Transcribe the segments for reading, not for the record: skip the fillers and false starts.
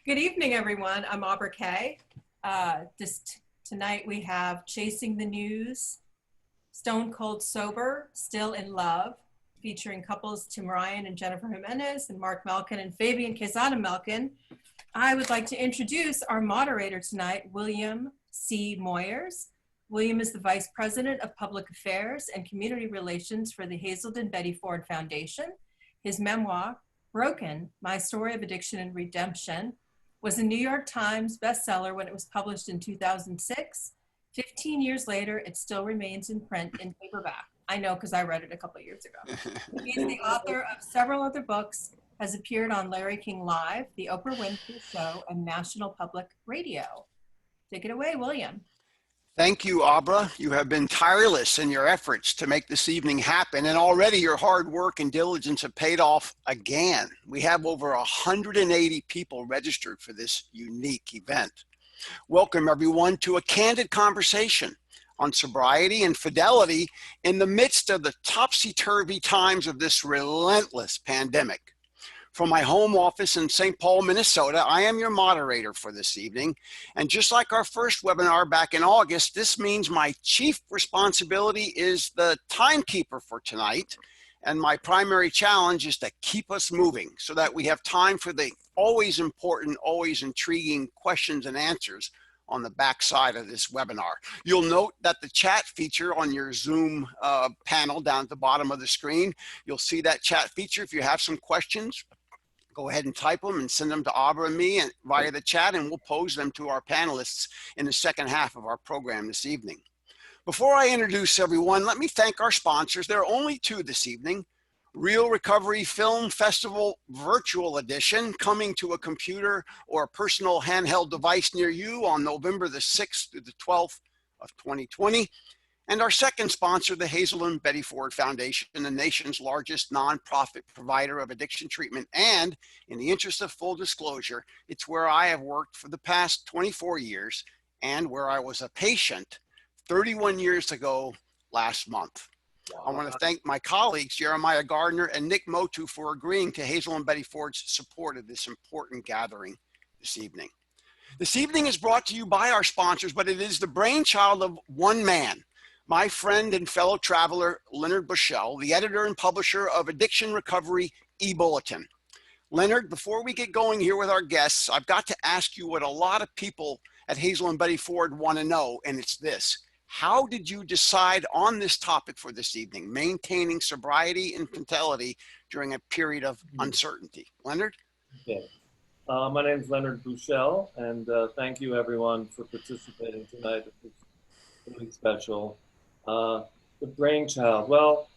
Good evening, everyone. I'm Aubrey Kay. Tonight we have Chasing the News, Stone Cold Sober, Still in Love, featuring couples Tim Ryan and Jennifer Jimenez and Mark Melkin and Fabian Quezada Melkin. I would like to introduce our moderator tonight, William C. Moyers. William is the Vice President of Public Affairs and Community Relations for the Hazelden Betty Ford Foundation. His memoir, Broken, My Story of Addiction and Redemption, was a New York Times bestseller when it was published in 2006. 15 years later, it still remains in print in paperback. I know because I read it a couple of years ago. He's the author of several other books, has appeared on Larry King Live, The Oprah Winfrey Show, and National Public Radio. Take it away, William. Thank you, Abra. You have been tireless in your efforts to make this evening happen, and already your hard work and diligence have paid off again. We have over 180 people registered for this unique event. Welcome, everyone, to a candid conversation on sobriety and fidelity in the midst of the topsy-turvy times of this relentless pandemic. From my home office in St. Paul, Minnesota, I am your moderator for this evening. And just like our first webinar back in August, this means my chief responsibility is the timekeeper for tonight. And my primary challenge is to keep us moving so that we have time for the always important, always intriguing questions and answers on the back side of this webinar. You'll note that the chat feature on your Zoom panel down at the bottom of the screen, you'll see that chat feature. If you have some questions, go ahead and type them and send them to Aubrey and me and via the chat, and we'll pose them to our panelists in the second half of our program this evening. Before I introduce everyone, let me thank our sponsors. There are only two this evening. Real Recovery Film Festival Virtual Edition, coming to a computer or a personal handheld device near you on November the 6th through the 12th of 2020. And our second sponsor, the Hazelden Betty Ford Foundation, the nation's largest nonprofit provider of addiction treatment. And in the interest of full disclosure, it's where I have worked for the past 24 years and where I was a patient 31 years ago last month. I want to thank my colleagues, Jeremiah Gardner and Nick Motu, for agreeing to Hazelden Betty Ford's support of this important gathering this evening. This evening is brought to you by our sponsors, but it is the brainchild of one man, my friend and fellow traveler, Leonard Bushell, the editor and publisher of Addiction Recovery e-Bulletin. Leonard, before we get going here with our guests, I've got to ask you what a lot of people at Hazelden Betty Ford want to know, and it's this. How did you decide on this topic for this evening, maintaining sobriety and fidelity during a period of uncertainty? Leonard? Okay. My name is Leonard Bushell, and thank you everyone for participating tonight. It's really special. The brainchild, well,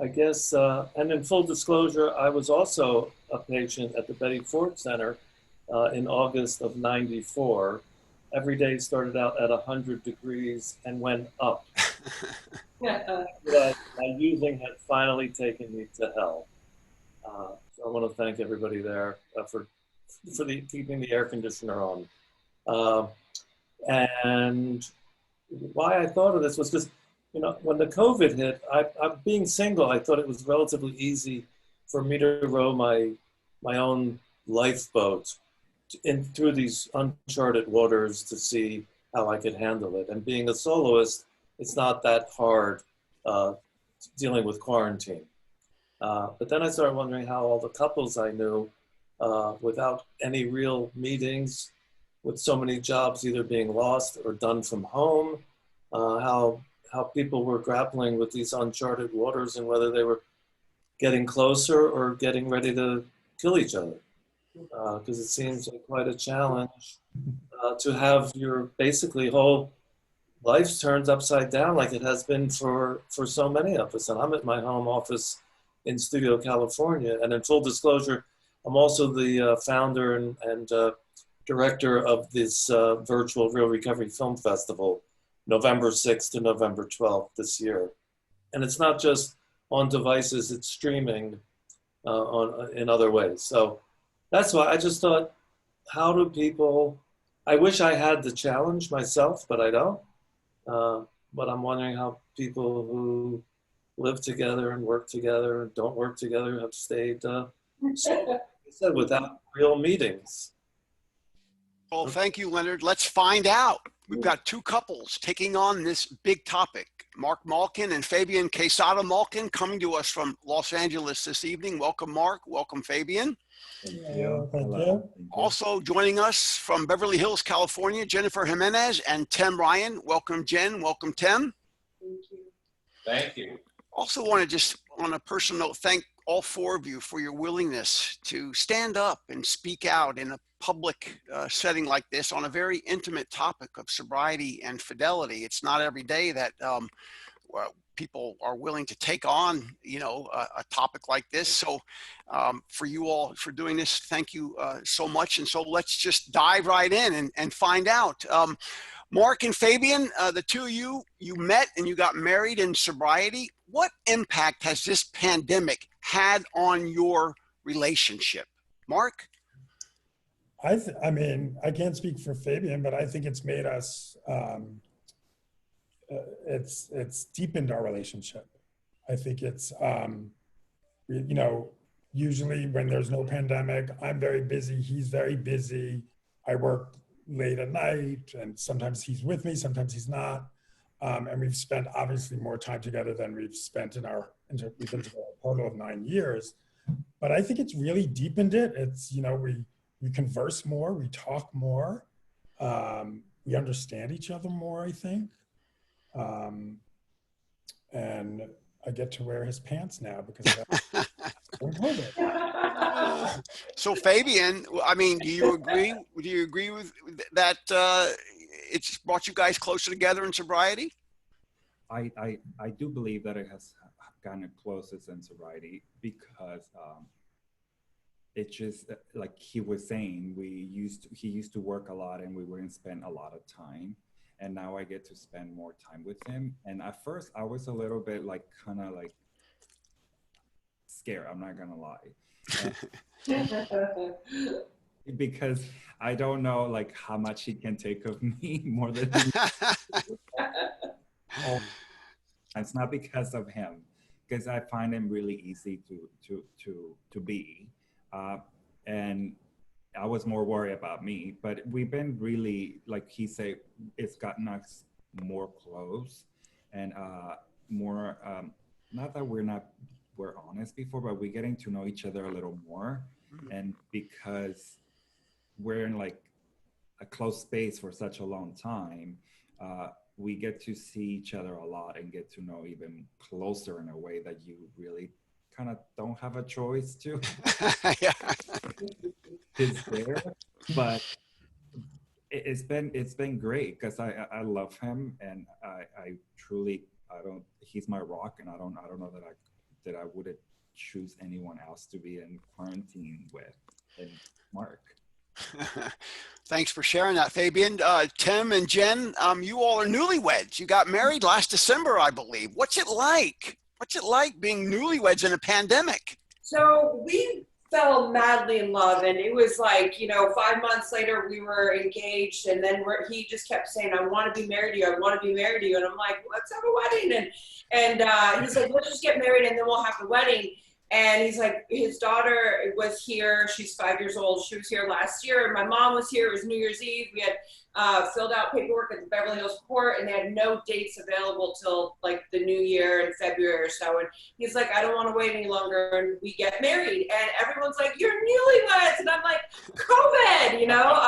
I guess, and in full disclosure, I was also a patient at the Betty Ford Center in August of '94. Every day started out at 100 degrees and went up. But my using had finally taken me to hell. So I want to thank everybody there for keeping the air conditioner on. And why I thought of this was because, you know, when the COVID hit, I'm being single, I thought it was relatively easy for me to row my own lifeboat through these uncharted waters to see how I could handle it. And being a soloist, it's not that hard dealing with quarantine. But then I started wondering how all the couples I knew, without any real meetings, with so many jobs either being lost or done from home, how people were grappling with these uncharted waters and whether they were getting closer or getting ready to kill each other. Because it seems like quite a challenge to have your basically whole life turned upside down like it has been for so many of us. And I'm at my home office in Studio, California. And in full disclosure, I'm also the founder and director of this virtual Real Recovery Film Festival, November 6th to November 12th this year. And it's not just on devices, it's streaming in other ways. So that's why I just thought, how do people, I wish I had the challenge myself, but I don't. But I'm wondering how people who live together and work together and don't work together have stayed, without real meetings. Well, thank you, Leonard. Let's find out. We've got two couples taking on this big topic. Mark Malkin and Fabian Quesada Malkin coming to us from Los Angeles this evening. Welcome, Mark. Welcome, Fabian. Thank you. Thank Hello. you. Thank you. Also joining us from Beverly Hills, California, Jennifer Jimenez and Tim Ryan. Welcome, Jen. Welcome, Tim. Thank you. Thank you. Also want to just, on a personal note, thank all four of you for your willingness to stand up and speak out in a public setting like this on a very intimate topic of sobriety and fidelity. It's not every day that people are willing to take on, you know, a topic like this. So for you all for doing this, thank you so much. And so let's just dive right in and find out. Mark and Fabian, the two of you, you met and you got married in sobriety. What impact has this pandemic had on your relationship? Mark? I mean, I can't speak for Fabian, but I think it's made us, it's deepened our relationship. I think it's, you know, usually when there's no pandemic, I'm very busy, he's very busy. I work late at night and sometimes he's with me, sometimes he's not. And we've spent obviously more time together than we've spent we've been together a total of 9 years. But I think it's really deepened it. It's, you know, we converse more, we talk more, we understand each other more, I think. And I get to wear his pants now because of that. So Fabian, I mean, do you agree with that it's brought you guys closer together in sobriety? I do believe that it has gotten it closest in sobriety because it just, like he was saying, he used to work a lot and we wouldn't spend a lot of time. And now I get to spend more time with him. And at first I was a little bit like, kind of like scared, I'm not gonna lie. Because I don't know like how much he can take of me more than it's not because of him, because I find him really easy to be. And I was more worried about me, but we've been really, like he said, it's gotten us more close and more, not that we're honest before, but we're getting to know each other a little more. And because we're in like a close space for such a long time, we get to see each other a lot and get to know even closer in a way that you really kind of don't have a choice to. Yeah. It's there, but it's been great because I love him and I truly, he's my rock, and I don't know that I wouldn't choose anyone else to be in quarantine with than Mark. Thanks for sharing that, Fabian. Tim and Jen, you all are newlyweds. You got married last December, I believe. What's it like? What's it like being newlyweds in a pandemic? So we fell madly in love, and it was like, you know, 5 months later we were engaged, and then he just kept saying, I want to be married to you, I want to be married to you. And I'm like, let's have a wedding. And he's like, let's just get married and then we'll have the wedding. And he's like, his daughter was here, she's 5 years old, she was here last year, my mom was here, it was New Year's Eve, we had filled out paperwork at the Beverly Hills court, and they had no dates available till like the new year in February or so. And he's like, I don't want to wait any longer, and we get married. And everyone's like, you're newlyweds, and I'm like, COVID, you know,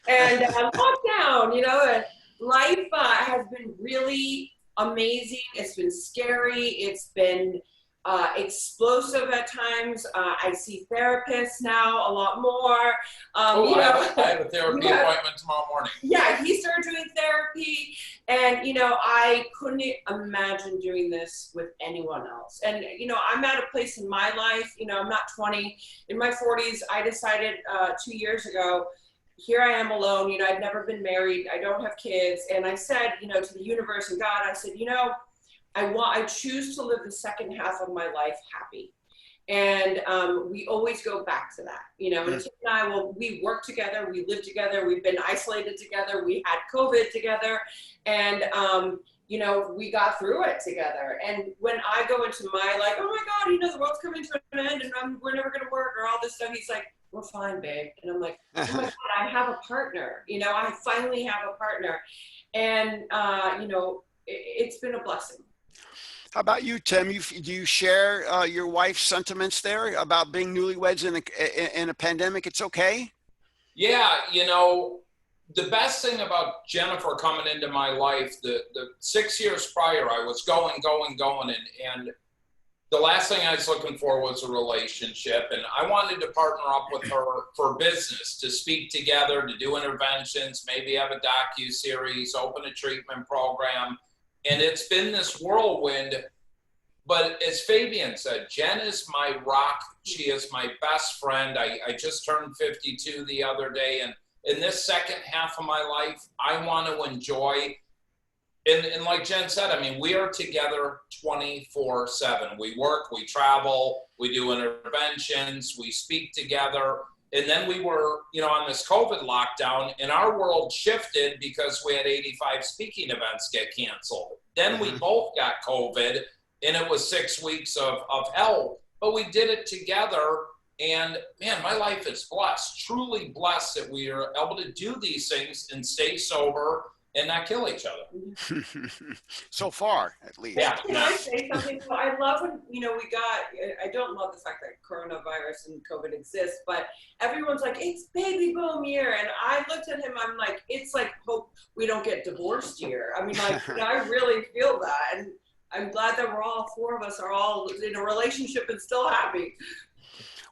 and lockdown, you know, and life has been really amazing. It's been scary, it's been explosive at times. I see therapists now a lot more. You know, I have a therapy appointment tomorrow morning. Yeah, he started doing therapy, and you know, I couldn't imagine doing this with anyone else. And you know, I'm at a place in my life, you know, I'm not 20, in my 40s, I decided 2 years ago, here I am alone, you know, I'd never been married, I don't have kids, and I said, you know, to the universe and God, I said, you know, I choose to live the second half of my life happy. And we always go back to that, you know, and Tim and I, well, we work together, we live together, we've been isolated together, we had COVID together, and, you know, we got through it together. And when I go into my, like, oh my God, you know, the world's coming to an end and we're never gonna work or all this stuff, he's like, we're fine, babe. And I'm like, oh my God, I have a partner. You know, I finally have a partner. And, you know, it's been a blessing. How about you, Tim? Do you share your wife's sentiments there about being newlyweds in a pandemic? It's okay? Yeah, you know, the best thing about Jennifer coming into my life, the 6 years prior, I was going, and the last thing I was looking for was a relationship, and I wanted to partner up with her for business, to speak together, to do interventions, maybe have a docu-series, open a treatment program, and it's been this whirlwind. But as Fabian said, Jen is my rock. She is my best friend. I just turned 52 the other day, and in this second half of my life, I want to enjoy. And like Jen said, I mean, we are together 24/7. We work, we travel, we do interventions, we speak together. And then we were, you know, on this COVID lockdown, and our world shifted because we had 85 speaking events get canceled. Then we both got COVID, and it was 6 weeks of hell, but we did it together. And man, my life is blessed, truly blessed that we are able to do these things and stay sober and not kill each other. So far, at least. Yeah. Can I say something? So I love when, you know, I don't love the fact that coronavirus and COVID exists, but everyone's like, it's baby boom year. And I looked at him, I'm like, it's like, hope we don't get divorced here. I mean, like, I really feel that. And I'm glad that we're all, four of us are all in a relationship and still happy.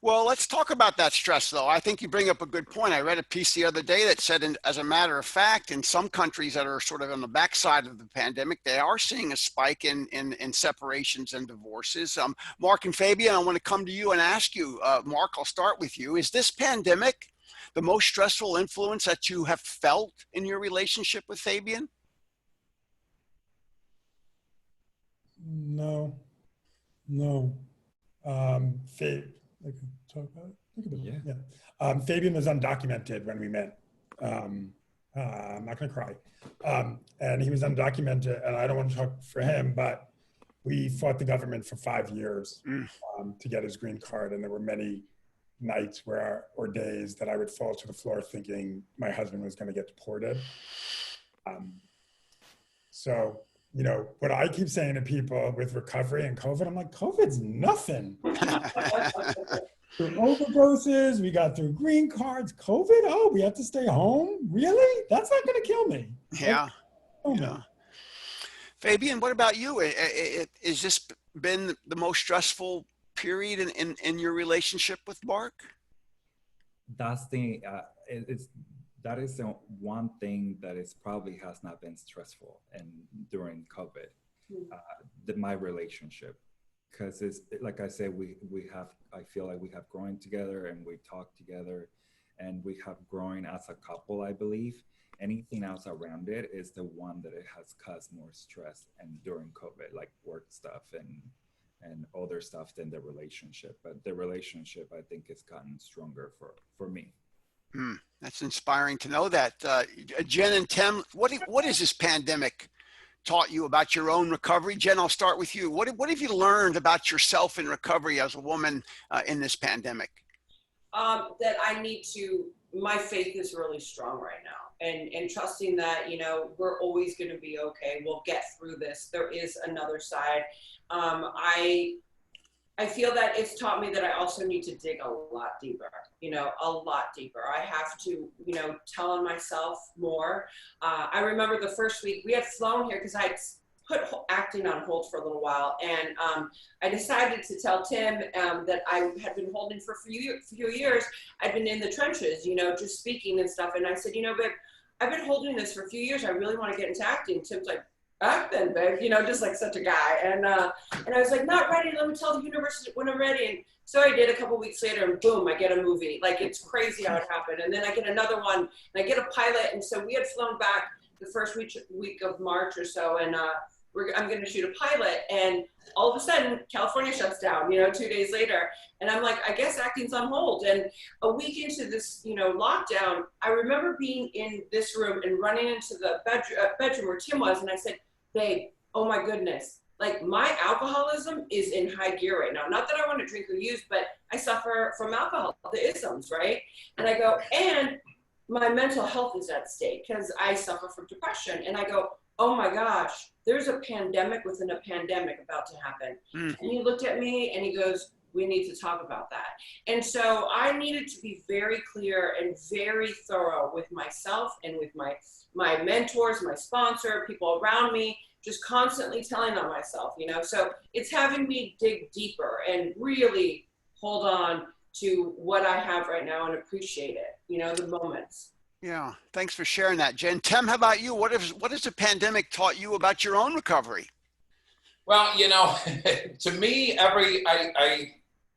Well, let's talk about that stress, though. I think you bring up a good point. I read a piece the other day that said, as a matter of fact, in some countries that are sort of on the backside of the pandemic, they are seeing a spike in separations and divorces. Mark and Fabian, I want to come to you and ask you, Mark, I'll start with you. Is this pandemic the most stressful influence that you have felt in your relationship with Fabian? No. I can talk about it. Yeah. Fabian was undocumented when we met. I'm not going to cry. And he was undocumented, and I don't want to talk for him, but we fought the government for 5 years to get his green card. And there were many nights or days that I would fall to the floor thinking my husband was going to get deported. So, you know, what I keep saying to people with recovery and COVID, I'm like, COVID's nothing. Through overdoses, we got through green cards, COVID, oh, we have to stay home? Really? That's not going to kill me. Yeah. Fabian, what about you? Has this been the most stressful period in your relationship with Mark? That's that is the one thing that is probably has not been stressful and during COVID, my relationship, because it's like I said, I feel like we have grown together and we talk together, and we have grown as a couple. I believe anything else around it is the one that it has caused more stress, and during COVID, like work stuff and other stuff than the relationship. But the relationship, I think, has gotten stronger for me. That's inspiring to know that. Jen and Tim, what has this pandemic taught you about your own recovery? Jen, I'll start with you. What have you learned about yourself in recovery as a woman in this pandemic? That my faith is really strong right now, and trusting that, you know, we're always going to be okay. We'll get through this. There is another side. I feel that it's taught me that I also need to dig a lot deeper, you know, a lot deeper. I have to, you know, tell on myself more. I remember the first week we had flown here because I had put acting on hold for a little while. And I decided to tell Tim that I had been holding for a few years. I'd been in the trenches, you know, just speaking and stuff. And I said, you know, babe, I've been holding this for a few years. I really want to get into acting. Tim's like, act then, babe, you know, just like such a guy. And I was like, not ready. Let me tell the universe when I'm ready. And so I did. A couple weeks later, and boom, I get a movie. Like, it's crazy how it happened. And then I get another one, and I get a pilot. And so we had flown back the first week of March or so, and I'm going to shoot a pilot. And all of a sudden, California shuts down, you know, 2 days later. And I'm like, I guess acting's on hold. And a week into this, you know, lockdown, I remember being in this room and running into the bedroom where Tim was. And I said, babe, oh my goodness, like my alcoholism is in high gear right now. Not that I want to drink or use, but I suffer from alcohol, the isms, right? And I go, and my mental health is at stake because I suffer from depression. And I go, oh my gosh, there's a pandemic within a pandemic about to happen. And he looked at me and he goes, we need to talk about that. And so I needed to be very clear and very thorough with myself and with my mentors, my sponsor, people around me, just constantly telling on myself, you know? So it's having me dig deeper and really hold on to what I have right now and appreciate it, you know, the moments. Yeah, thanks for sharing that, Jen. Tim, how about you? What has the pandemic taught you about your own recovery? Well, you know, to me,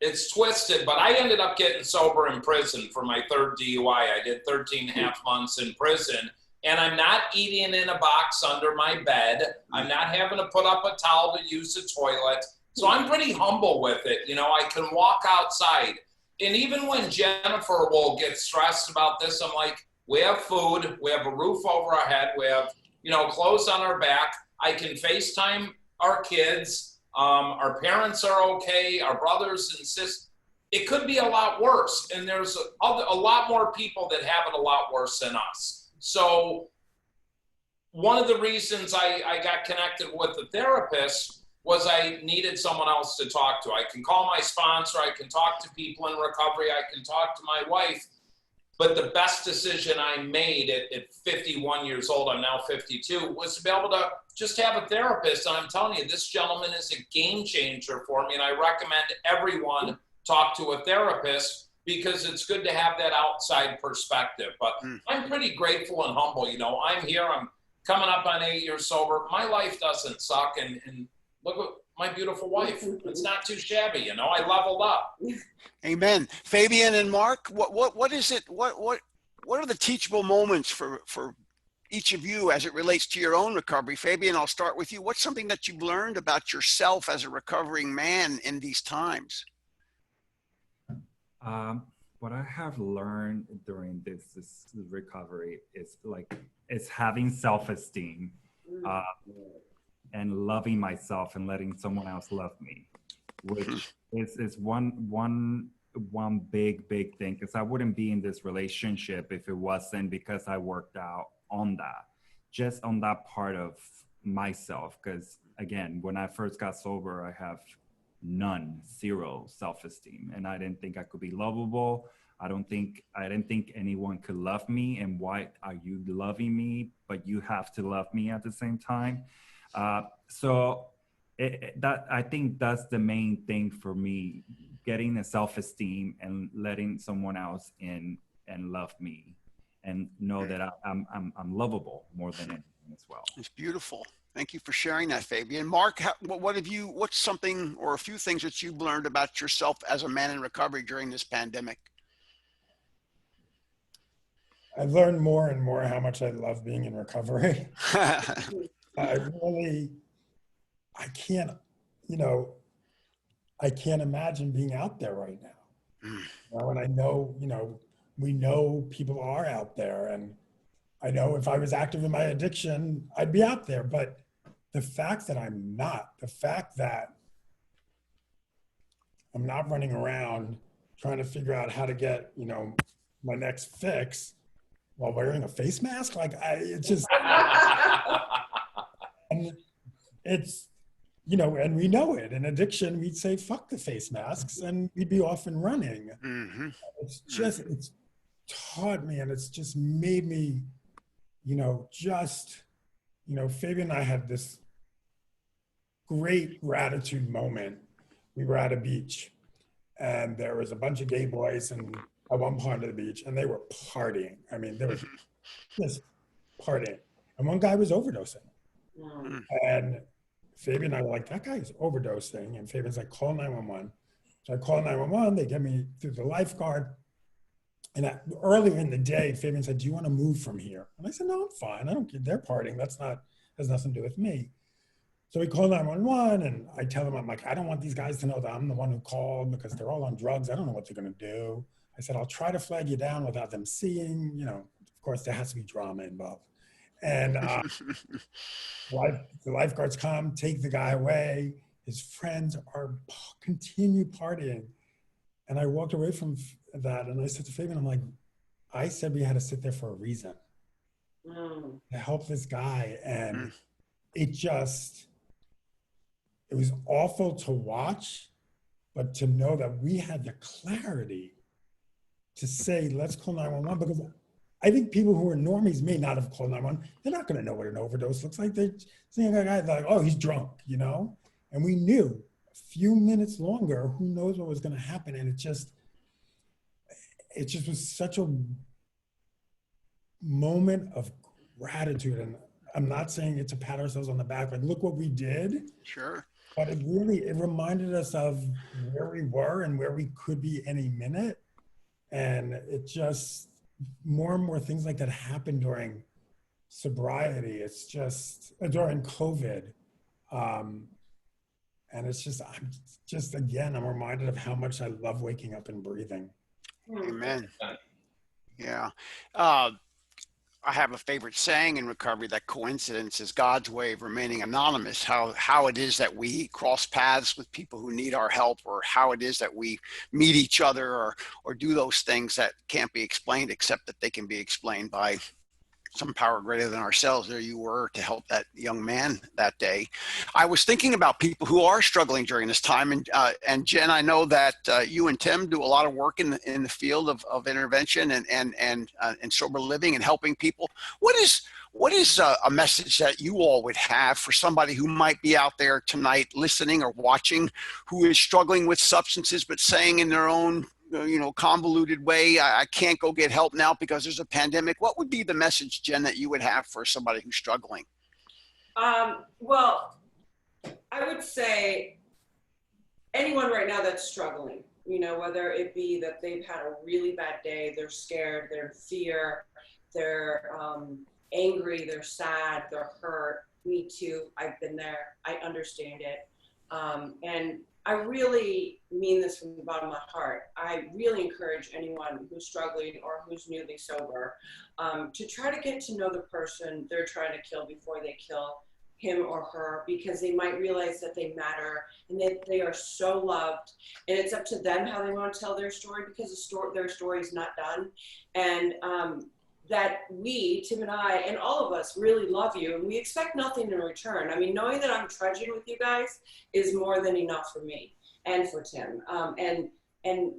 it's twisted, but I ended up getting sober in prison for my third DUI. I did 13 and a half months in prison, and I'm not eating in a box under my bed. I'm not having to put up a towel to use the toilet. So I'm pretty humble with it. You know, I can walk outside. And even when Jennifer will get stressed about this, I'm like, we have food, we have a roof over our head, we have, you know, clothes on our back. I can FaceTime our kids. Our parents are okay. Our brothers and sisters. It could be a lot worse. And there's a lot more people that have it a lot worse than us. So one of the reasons I got connected with a therapist was I needed someone else to talk to. I can call my sponsor. I can talk to people in recovery. I can talk to my wife. But the best decision I made at 51 years old, I'm now 52, was to be able to just have a therapist. And I'm telling you, this gentleman is a game changer for me. And I recommend everyone talk to a therapist because it's good to have that outside perspective. But I'm pretty grateful and humble. You know, I'm here. I'm coming up on 8 years sober. My life doesn't suck. And look at my beautiful wife. It's not too shabby, you know. I leveled up. Amen. Fabian and Mark, what is it? What are the teachable moments for each of you as it relates to your own recovery? Fabian, I'll start with you. What's something that you've learned about yourself as a recovering man in these times? What I have learned during this recovery is having self-esteem. And loving myself and letting someone else love me, which is one big thing, because I wouldn't be in this relationship if it wasn't because I worked out on that, just on that part of myself. Because again, when I first got sober, I have zero self-esteem, and I didn't think I could be lovable. I didn't think anyone could love me. And why are you loving me, but you have to love me at the same time? So I think that's the main thing for me, getting a self-esteem and letting someone else in and love me and know that I'm lovable more than anything as well. It's beautiful. Thank you for sharing that, Fabian. Mark, what's something or a few things that you've learned about yourself as a man in recovery during this pandemic? I've learned more and more how much I love being in recovery. I can't imagine being out there right now. You know, and I know, we know people are out there, and I know if I was active in my addiction, I'd be out there. But the fact that I'm not, the fact that I'm not running around trying to figure out how to get, my next fix while wearing a face mask, it's just, and it's, and we know it. In addiction, we'd say, fuck the face masks, and we'd be off and running. It's just, it's taught me, and it's just made me, Fabian and I had this great gratitude moment. We were at a beach, and there was a bunch of gay boys at one part of the beach, and they were partying. I mean, they were just partying. And one guy was overdosing. And Fabian and I were like, that guy's overdosing. And Fabian's like, call 911. So I call 911. They get me through the lifeguard. And earlier in the day, Fabian said, do you want to move from here? And I said, no, I'm fine. I don't care. They're partying. Has nothing to do with me. So we call 911, and I tell them, I'm like, I don't want these guys to know that I'm the one who called because they're all on drugs. I don't know what they're going to do. I said, I'll try to flag you down without them seeing, of course, there has to be drama involved. And the lifeguards come, take the guy away. His friends are continue partying. And I walked away from that and I said to Fabian, I'm like, I said we had to sit there for a reason to help this guy. And it was awful to watch, but to know that we had the clarity to say, let's call 911, because I think people who are normies may not have called 911. They're not going to know what an overdose looks like. They're seeing a guy like, oh, he's drunk, you know? And we knew a few minutes longer, who knows what was going to happen. And it just was such a moment of gratitude. And I'm not saying it to pat ourselves on the back, like, look what we did. Sure. But it reminded us of where we were and where we could be any minute. And it just, more and more things like that happen during sobriety. It's just during COVID. And it's just, I'm reminded of how much I love waking up and breathing. Amen. Yeah. I have a favorite saying in recovery that coincidence is God's way of remaining anonymous. How it is that we cross paths with people who need our help, or how it is that we meet each other or do those things that can't be explained, except that they can be explained by some power greater than ourselves. There you were to help that young man that day. I was thinking about people who are struggling during this time. And Jen, I know that you and Tim do a lot of work in the field of intervention and sober living and helping people. What is a message that you all would have for somebody who might be out there tonight listening or watching, who is struggling with substances, but saying in their own convoluted way, I can't go get help now because there's a pandemic? What would be the message, Jen, that you would have for somebody who's struggling? Well, I would say anyone right now that's struggling, whether it be that they've had a really bad day, they're scared, they're in fear, they're angry, they're sad, they're hurt. Me too. I've been there. I understand it. And I really mean this from the bottom of my heart. I really encourage anyone who's struggling or who's newly sober to try to get to know the person they're trying to kill before they kill him or her, because they might realize that they matter and that they are so loved, and it's up to them how they want to tell their story, because their story is not done. And that we, Tim and I, and all of us really love you, and we expect nothing in return. I mean, knowing that I'm trudging with you guys is more than enough for me and for Tim. And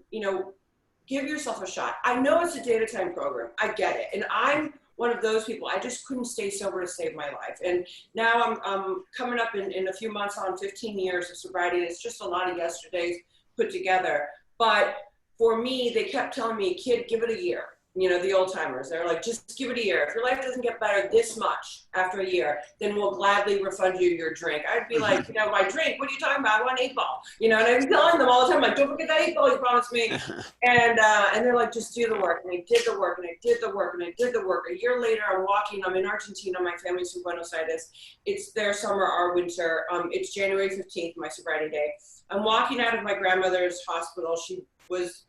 give yourself a shot. I know it's a day-at-a-time program. I get it. And I'm one of those people. I just couldn't stay sober to save my life. And now I'm coming up in a few months on 15 years of sobriety. It's just a lot of yesterdays put together. But for me, they kept telling me, kid, give it a year. The old timers, they're like, just give it a year. If your life doesn't get better this much after a year, then we'll gladly refund you your drink. I'd be like, my drink, what are you talking about? I want 8 ball. And I'm telling them all the time, like, don't forget that 8 ball you promised me. And they're like, just do the work. And I did the work, and I did the work, and I did the work. A year later, I'm in Argentina. My family's from Buenos Aires. It's their summer, our winter. It's January 15th, my sobriety day. I'm walking out of my grandmother's hospital. She was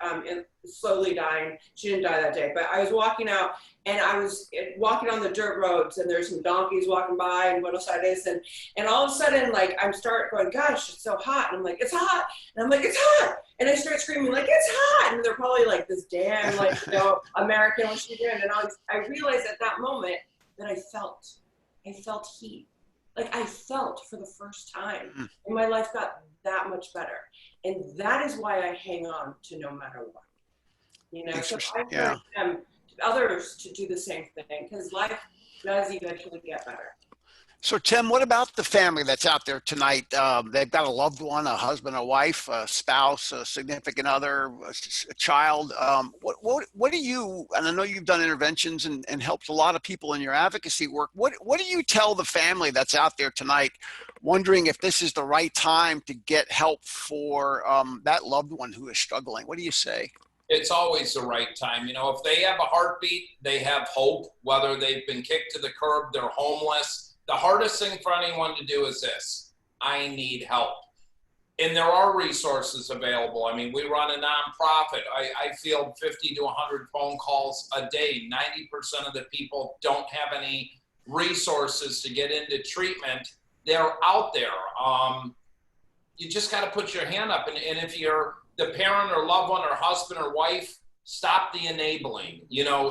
slowly dying. She didn't die that day, but I was walking out, and I was walking on the dirt roads, and there's some donkeys walking by in Buenos Aires, and all of a sudden, like, I start going, gosh, it's so hot. And I'm like, it's hot. And I'm like, it's hot. And I start screaming, like, it's hot. And they're probably like, this damn, American, what's she doing? And I realized at that moment that I felt heat. Like, I felt for the first time, and my life got that much better. And that is why I hang on to no matter what. So I encourage others to do the same thing, because life does eventually get better. So, Tim, what about the family that's out there tonight? They've got a loved one, a husband, a wife, a spouse, a significant other, a child. What do you, and I know you've done interventions and helped a lot of people in your advocacy work. What do you tell the family that's out there tonight wondering if this is the right time to get help for that loved one who is struggling? What do you say? It's always the right time. If they have a heartbeat, they have hope, whether they've been kicked to the curb, they're homeless. The hardest thing for anyone to do is this: I need help. And there are resources available. I mean, we run a nonprofit. I field 50 to 100 phone calls a day. 90% of the people don't have any resources to get into treatment. They're out there. You just got to put your hand up. And if you're the parent or loved one or husband or wife, stop the enabling,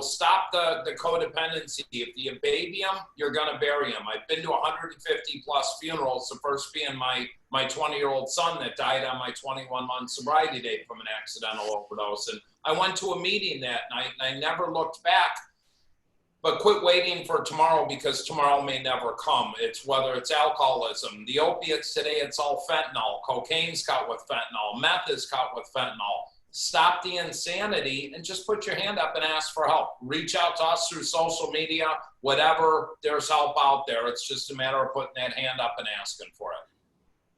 stop the codependency. If you baby them, you're going to bury them. I've been to 150 plus funerals, the first being my 20-year-old son that died on my 21-month sobriety date from an accidental overdose. And I went to a meeting that night and I never looked back. But quit waiting for tomorrow, because tomorrow may never come. It's whether it's alcoholism, the opiates today, it's all fentanyl. Cocaine's caught with fentanyl. Meth is caught with fentanyl. Stop the insanity and just put your hand up and ask for help. Reach out to us through social media, whatever. There's help out there. It's just a matter of putting that hand up and asking for it.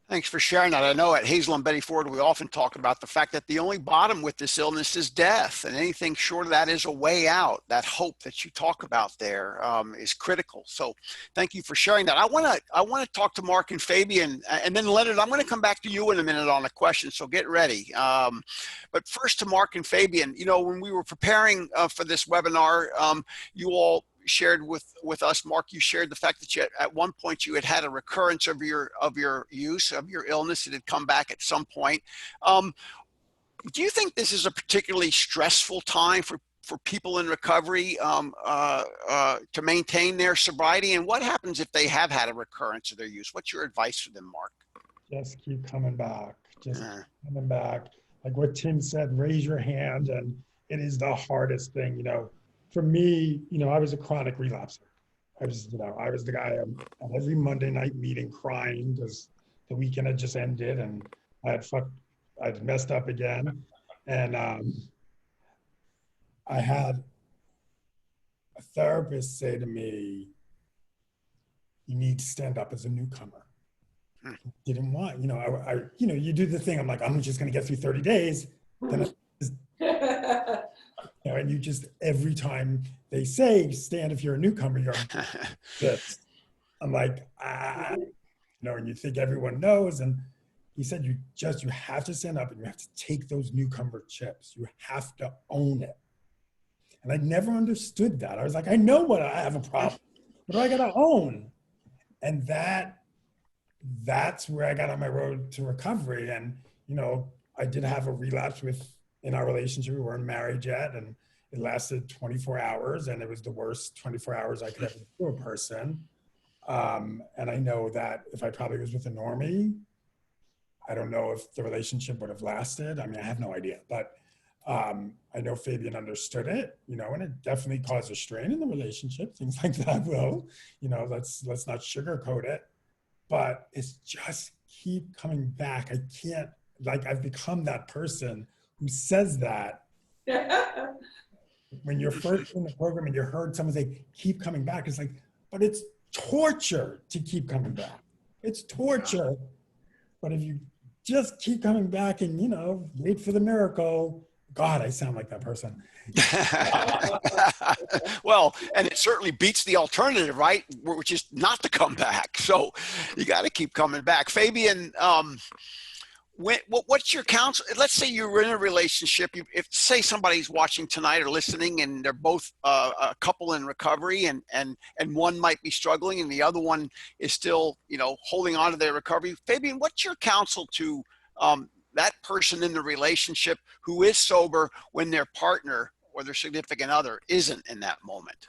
Thanks for sharing that. I know at Hazel and Betty Ford, we often talk about the fact that the only bottom with this illness is death, and anything short of that is a way out. That hope that you talk about there is critical. So thank you for sharing that. I want to talk to Mark and Fabian, and then Leonard, I'm going to come back to you in a minute on a question, so get ready. But first to Mark and Fabian, when we were preparing for this webinar, you all shared with us, Mark, you shared the fact that at one point you had a recurrence of your use of your illness. It had come back at some point. Do you think this is a particularly stressful time for people in recovery to maintain their sobriety? And what happens if they have had a recurrence of their use? What's your advice for them, Mark? Just keep coming back. Just keep coming back. Like what Tim said, raise your hand, and it is the hardest thing, For me, I was a chronic relapser. I was the guy on every Monday night meeting crying because the weekend had just ended and I'd messed up again. And I had a therapist say to me, you need to stand up as a newcomer. Didn't want, you do the thing. I'm like, I'm just going to get through 30 days. Then and you just, every time they say, stand if you're a newcomer, you're this. I'm like, and you think everyone knows. And he said, you have to stand up and you have to take those newcomer chips. You have to own it. And I never understood that. I was like, I know what I have a problem. What do I got to own? And that's where I got on my road to recovery. And, I did have a relapse in our relationship. We weren't married yet, and it lasted 24 hours, and it was the worst 24 hours I could ever do to a person. And I know that if I probably was with a normie, I don't know if the relationship would have lasted. I mean, I have no idea, but I know Fabian understood it, and it definitely caused a strain in the relationship. Things like that will, let's not sugarcoat it, but it's just keep coming back. I can't, I've become that person who says that when you're first in the program and you heard someone say, keep coming back, it's like, but it's torture to keep coming back. It's torture. But if you just keep coming back and, wait for the miracle, God, I sound like that person. Well, and it certainly beats the alternative, right? Which is not to come back. So you got to keep coming back. Fabian, what's your counsel? Let's say you're in a relationship. If say somebody's watching tonight or listening, and they're both a couple in recovery, and one might be struggling, and the other one is still, holding on to their recovery. Fabian, what's your counsel to that person in the relationship who is sober when their partner or their significant other isn't in that moment?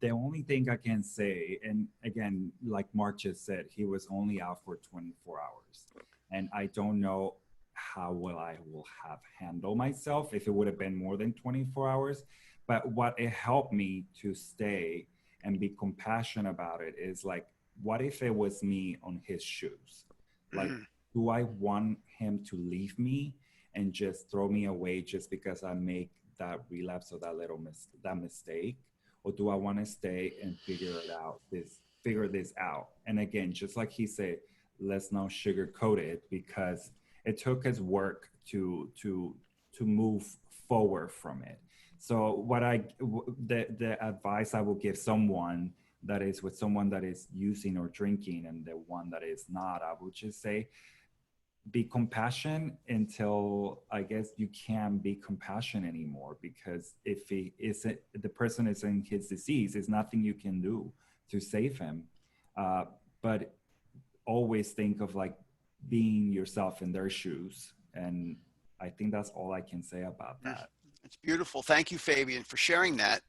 The only thing I can say, and again, like Mark just said, he was only out for 24 hours. And I don't know how I will have handled myself if it would have been more than 24 hours. But what it helped me to stay and be compassionate about it is like, what if it was me on his shoes? Like, do I want him to leave me and just throw me away just because I make that relapse or that mistake? Or do I want to stay and figure this out? And again, just like he said, let's not sugarcoat it, because it took us work to move forward from it. So the advice I will give someone that is with someone that is using or drinking and the one that is not, I would just say, be compassionate until I guess you can't be compassionate anymore, because if the person is in his disease, there's nothing you can do to save him. But always think of like being yourself in their shoes. And I think that's all I can say about that. It's beautiful. Thank you, Fabian, for sharing that.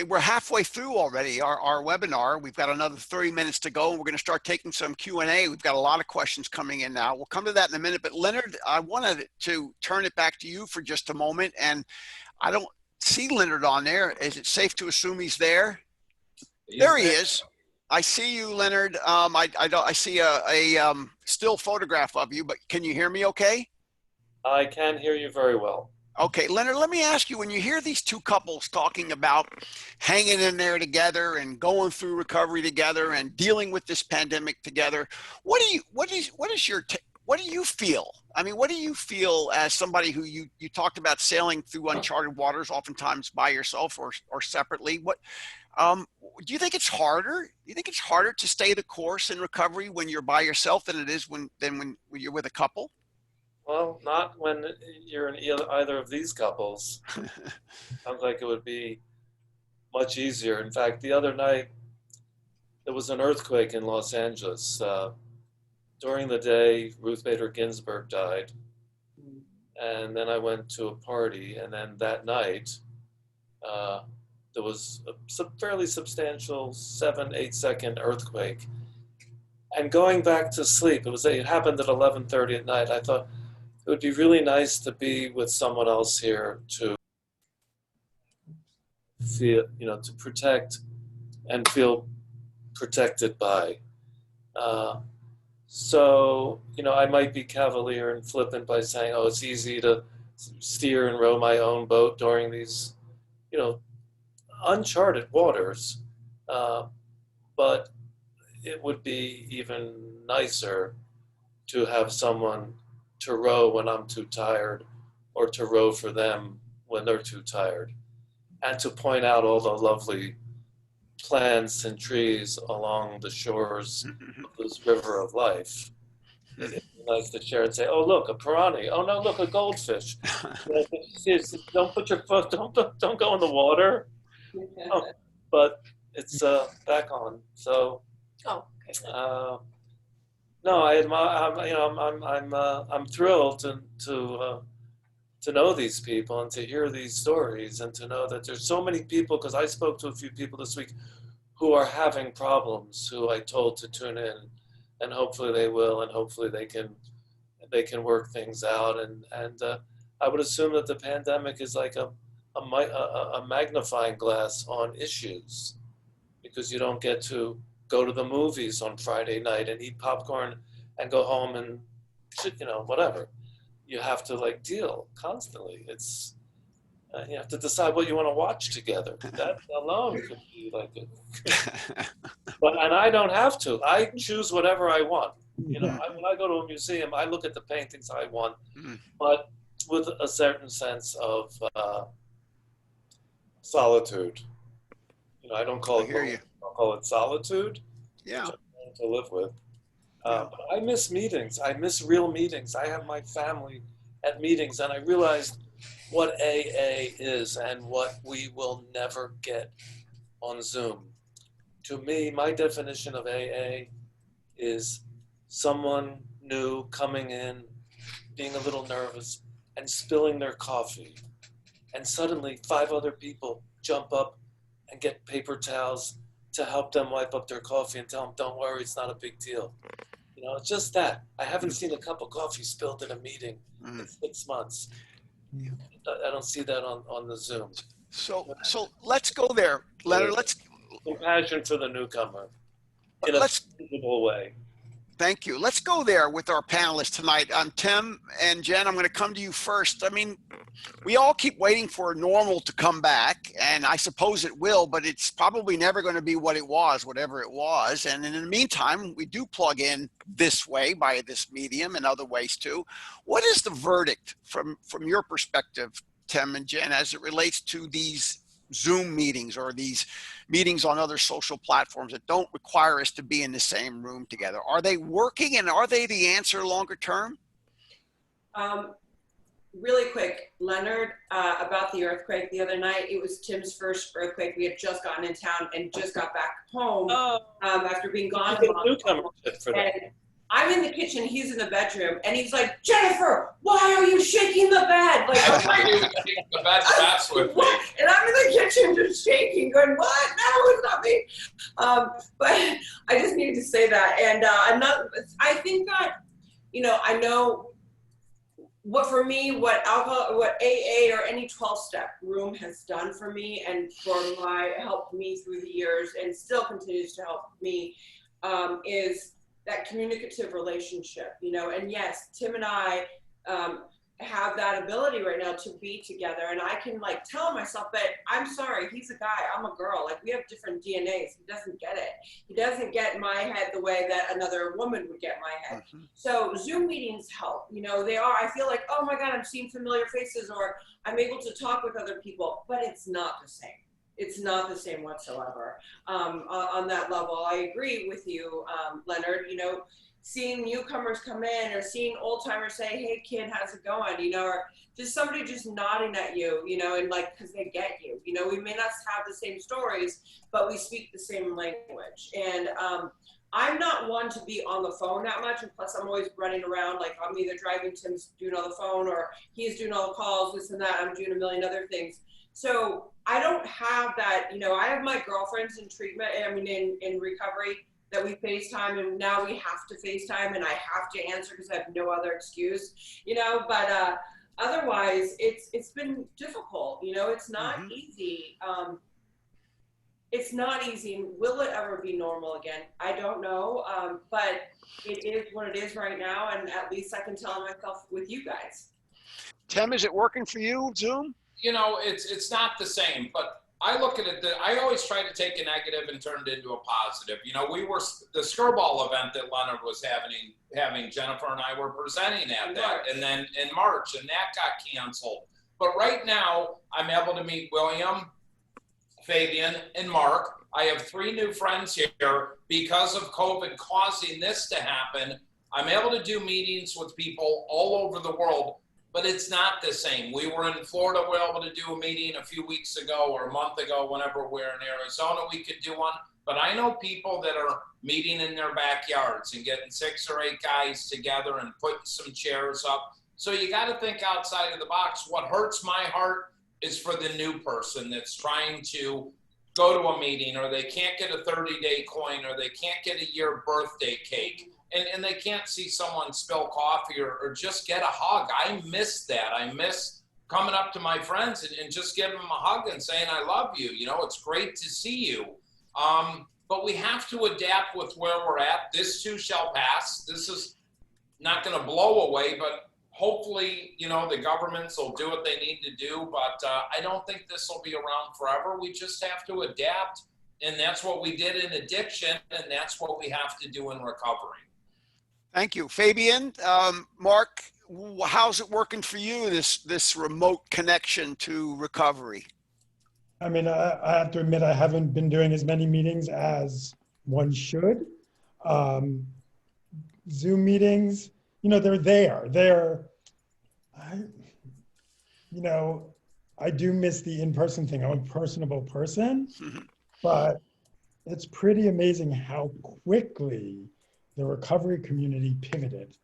We're halfway through already our webinar. We've got another 30 minutes to go. We're going to start taking some Q&A. We've got a lot of questions coming in now. We'll come to that in a minute. But Leonard, I wanted to turn it back to you for just a moment. And I don't see Leonard on there. Is it safe to assume he's there? There he is. I see you, Leonard. I see a still photograph of you, but can you hear me okay? I can hear you very well. Okay, Leonard, let me ask you, when you hear these two couples talking about hanging in there together and going through recovery together and dealing with this pandemic together, what do you feel? I mean, what do you feel as somebody who you talked about sailing through uncharted waters, oftentimes by yourself or separately? What do you think it's harder? Do you think it's harder to stay the course in recovery when you're by yourself than it is when you're with a couple? Well, not when you're in either of these couples. Sounds like it would be much easier. In fact, the other night, there was an earthquake in Los Angeles. During the day, Ruth Bader Ginsburg died. And then I went to a party. And then that night, there was a fairly substantial 7-8 second earthquake. And going back to sleep, it happened at 11:30 at night. I thought, it would be really nice to be with someone else here to feel, to protect and feel protected by. So, I might be cavalier and flippant by saying, oh, it's easy to steer and row my own boat during these, uncharted waters. But it would be even nicer to have someone to row when I'm too tired, or to row for them when they're too tired, and to point out all the lovely plants and trees along the shores of this river of life. It's nice to share and say, oh, look, a piranha. Oh, no, look, a goldfish. Don't put your foot, don't go in the water. Oh, but it's back on. So, no, I admire. I'm thrilled to know these people and to hear these stories, and to know that there's so many people. Because I spoke to a few people this week who are having problems, who I told to tune in, and hopefully they will, and hopefully they can work things out. And I would assume that the pandemic is like a magnifying glass on issues, because you don't get to go to the movies on Friday night and eat popcorn and go home and whatever. You have to deal constantly. It's you have to decide what you want to watch together. That alone could be and I don't have to. I choose whatever I want. When I go to a museum, I look at the paintings I want, but with a certain sense of solitude. I don't call it. I'll call it solitude. Yeah. To live with. But I miss meetings. I miss real meetings. I have my family at meetings, and I realized what AA is and what we will never get on Zoom. To me, my definition of AA is someone new coming in, being a little nervous, and spilling their coffee. And suddenly 5 other people jump up and get paper towels to help them wipe up their coffee and tell them, don't worry, it's not a big deal. It's just that. I haven't seen a cup of coffee spilled in a meeting in 6 months. I don't see that on the Zoom. So let's go there, Leonard. Compassion for the newcomer in a visible way. Thank you. Let's go there with our panelists tonight. Tim and Jen, I'm going to come to you first. I mean, we all keep waiting for normal to come back, and I suppose it will, but it's probably never going to be what it was, whatever it was. And in the meantime, we do plug in this way by this medium and other ways too. What is the verdict from your perspective, Tim and Jen, as it relates to these Zoom meetings or these meetings on other social platforms that don't require us to be in the same room together? Are they working, and are they the answer longer term? Really quick, Leonard, about the earthquake the other night. It was Tim's first earthquake. We had just gotten in town and just got back home after being gone a month. And I'm in the kitchen, he's in the bedroom, and he's like, Jennifer, why are you shaking the bed? Like, I'm like, the bed mess with me. what? And I'm in the kitchen just shaking, going, what? No, it's not me. But I just needed to say that. And I think that, you know, I know what for me, what alcohol, what AA or any 12-step room has done for me and helped me through the years and still continues to help me is that communicative relationship, you know. And yes, Tim and I have that ability right now to be together, and I can like tell myself, but I'm sorry, he's a guy, I'm a girl, like we have different DNAs. He doesn't get it. He doesn't get my head the way that another woman would get my head. So Zoom meetings help, you know. They are, I feel like, oh my God, I'm seeing familiar faces, or I'm able to talk with other people, but it's not the same. It's not the same whatsoever on that level. I agree with you, Leonard. You know, seeing newcomers come in or seeing old timers say, hey kid, how's it going? You know, or just somebody just nodding at you, you know, and like, cause they get you, you know, we may not have the same stories, but we speak the same language. And I'm not one to be on the phone that much. And plus I'm always running around. Like I'm either driving, Tim's doing all the phone, or he's doing all the calls, this and that. I'm doing a million other things. So I don't have that, you know. I have my girlfriends in treatment, I mean, in recovery, that we FaceTime, and now we have to FaceTime, and I have to answer because I have no other excuse, you know. But otherwise, it's been difficult, you know. It's not easy. It's not easy. And will it ever be normal again? I don't know. But it is what it is right now, and at least I can tell myself with you guys. Tim, is it working for you, Zoom? You know, it's not the same, but I look at it, I always try to take a negative and turn it into a positive. You know, we were, the Skirball event that Leonard was having, Jennifer and I were presenting at that, and then in March, and that got canceled. But right now, I'm able to meet William, Fabian, and Mark. I have 3 new friends here. Because of COVID causing this to happen, I'm able to do meetings with people all over the world. But it's not the same. We were in Florida, we were able to do a meeting a few weeks ago or a month ago, whenever we're in Arizona, we could do one. But I know people that are meeting in their backyards and getting 6 or 8 guys together and putting some chairs up. So you got to think outside of the box. What hurts my heart is for the new person that's trying to go to a meeting, or they can't get a 30-day coin, or they can't get a year birthday cake. And they can't see someone spill coffee or just get a hug. I miss that. I miss coming up to my friends and just giving them a hug and saying, I love you. You know, it's great to see you. But we have to adapt with where we're at. This too shall pass. This is not going to blow away, but hopefully, you know, the governments will do what they need to do. But I don't think this will be around forever. We just have to adapt. And that's what we did in addiction. And that's what we have to do in recovery. Thank you. Fabian, Mark, how's it working for you, this remote connection to recovery? I mean, I have to admit, I haven't been doing as many meetings as one should. Zoom meetings, you know, they're there. You know, I do miss the in-person thing. I'm a personable person, but it's pretty amazing how quickly the recovery community pivoted.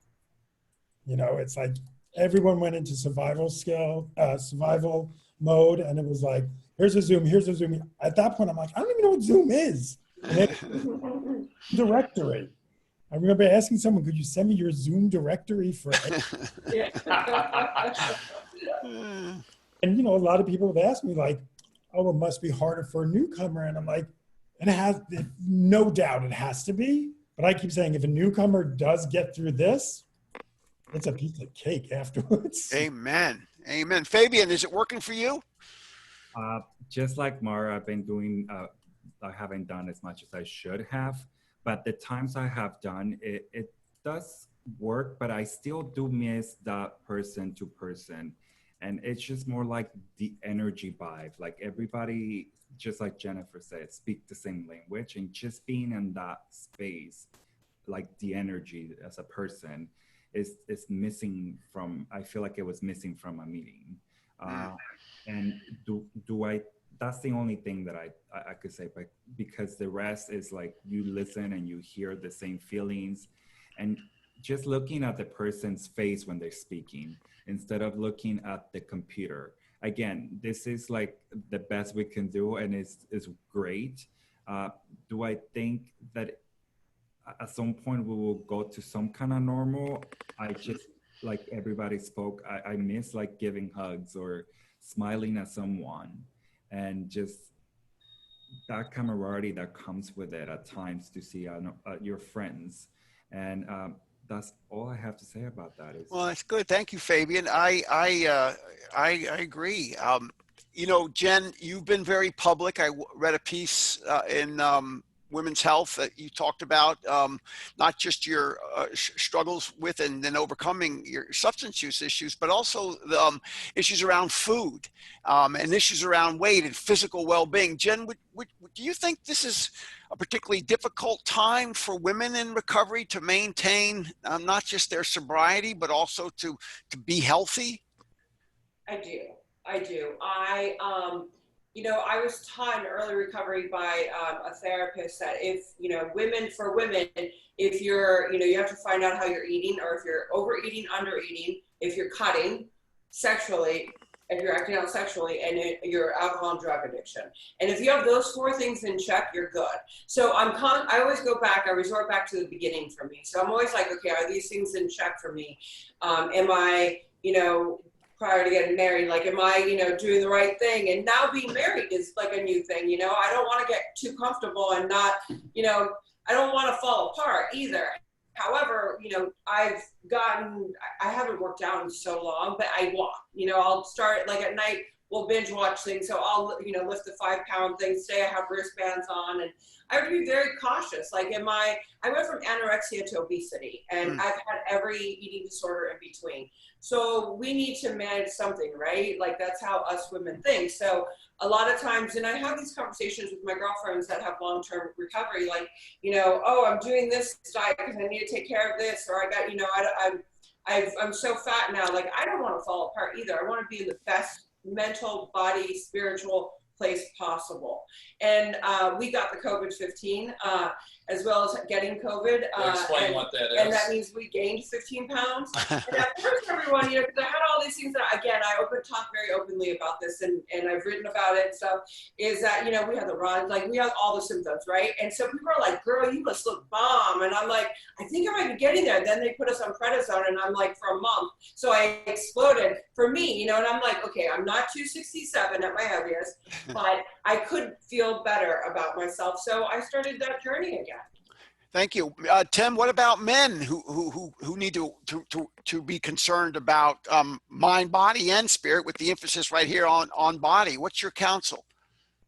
You know, it's like everyone went into survival mode, and it was like, here's a Zoom, here's a Zoom. At that point, I'm like, I don't even know what Zoom is. Directory. I remember asking someone, could you send me your Zoom directory for And you know, a lot of people have asked me like, oh, it must be harder for a newcomer. And I'm like, no doubt it has to be. But I keep saying, if a newcomer does get through this, it's a piece of cake afterwards. Amen. Amen. Fabian, is it working for you? Just like Mara, I've been doing, I haven't done as much as I should have, but the times I have done, it does work, but I still do miss that person to person. And it's just more like the energy vibe, like everybody, just like Jennifer said, speak the same language, and just being in that space, like the energy as a person is missing from, I feel like it was missing from a meeting. And do I, that's the only thing that I could say, but because the rest is like you listen and you hear the same feelings, and just looking at the person's face when they're speaking instead of looking at the computer. Again, this is like the best we can do, and is great. Do I think that at some point we will go to some kind of normal? I just, like everybody spoke, I miss like giving hugs or smiling at someone, and just that camaraderie that comes with it at times to see your friends. And that's all I have to say about that. Well, that's good. Thank you, Fabian. I agree. You know, Jen, you've been very public. I read a piece in Women's Health that you talked about not just your struggles with and then overcoming your substance use issues, but also the issues around food and issues around weight and physical well-being. Jen, do you think this is a particularly difficult time for women in recovery to maintain not just their sobriety, but also to be healthy? I do. You know, I was taught in early recovery by a therapist that if, you know, for women, if you're, you know, you have to find out how you're eating, or if you're overeating, undereating, if you're cutting sexually, if you're acting out sexually, and your alcohol and drug addiction. And if you have those 4 things in check, you're good. So I always go back, I resort back to the beginning for me. So I'm always like, okay, are these things in check for me? Am I, you know, prior to getting married, like, am I, you know, doing the right thing? And now being married is like a new thing, you know. I don't want to get too comfortable and not, you know, I don't want to fall apart either. However, you know, I haven't worked out in so long, but I walk, you know, I'll start like at night, we'll binge watch things. So I'll, you know, lift the 5-pound thing, I have wristbands on, and I have to be very cautious. Like, I went from anorexia to obesity, and I've had every eating disorder in between. So we need to manage something, right? Like, that's how us women think. So a lot of times, and I have these conversations with my girlfriends that have long-term recovery, like, you know, oh, I'm doing this diet because I need to take care of this, or I got, you know, I'm so fat now. Like, I don't want to fall apart either. I want to be in the best mental, body, spiritual place possible. And we got the COVID-15 as well as getting COVID. Explain what that is. And that means we gained 15 pounds. And at first, everyone, you know, because I had all these things that, again, I talk very openly about this, and I've written about it and stuff, is that, you know, we had the run, like, we had all the symptoms, right? And so people are like, girl, you must look bomb. And I'm like, I think I might be getting there. Then they put us on prednisone, and I'm like, for a month. So I exploded for me, you know, and I'm like, okay, I'm not 267 at my heaviest, but I could feel better about myself. So I started that journey again. Thank you. Tim, what about men who need to be concerned about mind, body, and spirit, with the emphasis right here on body? What's your counsel?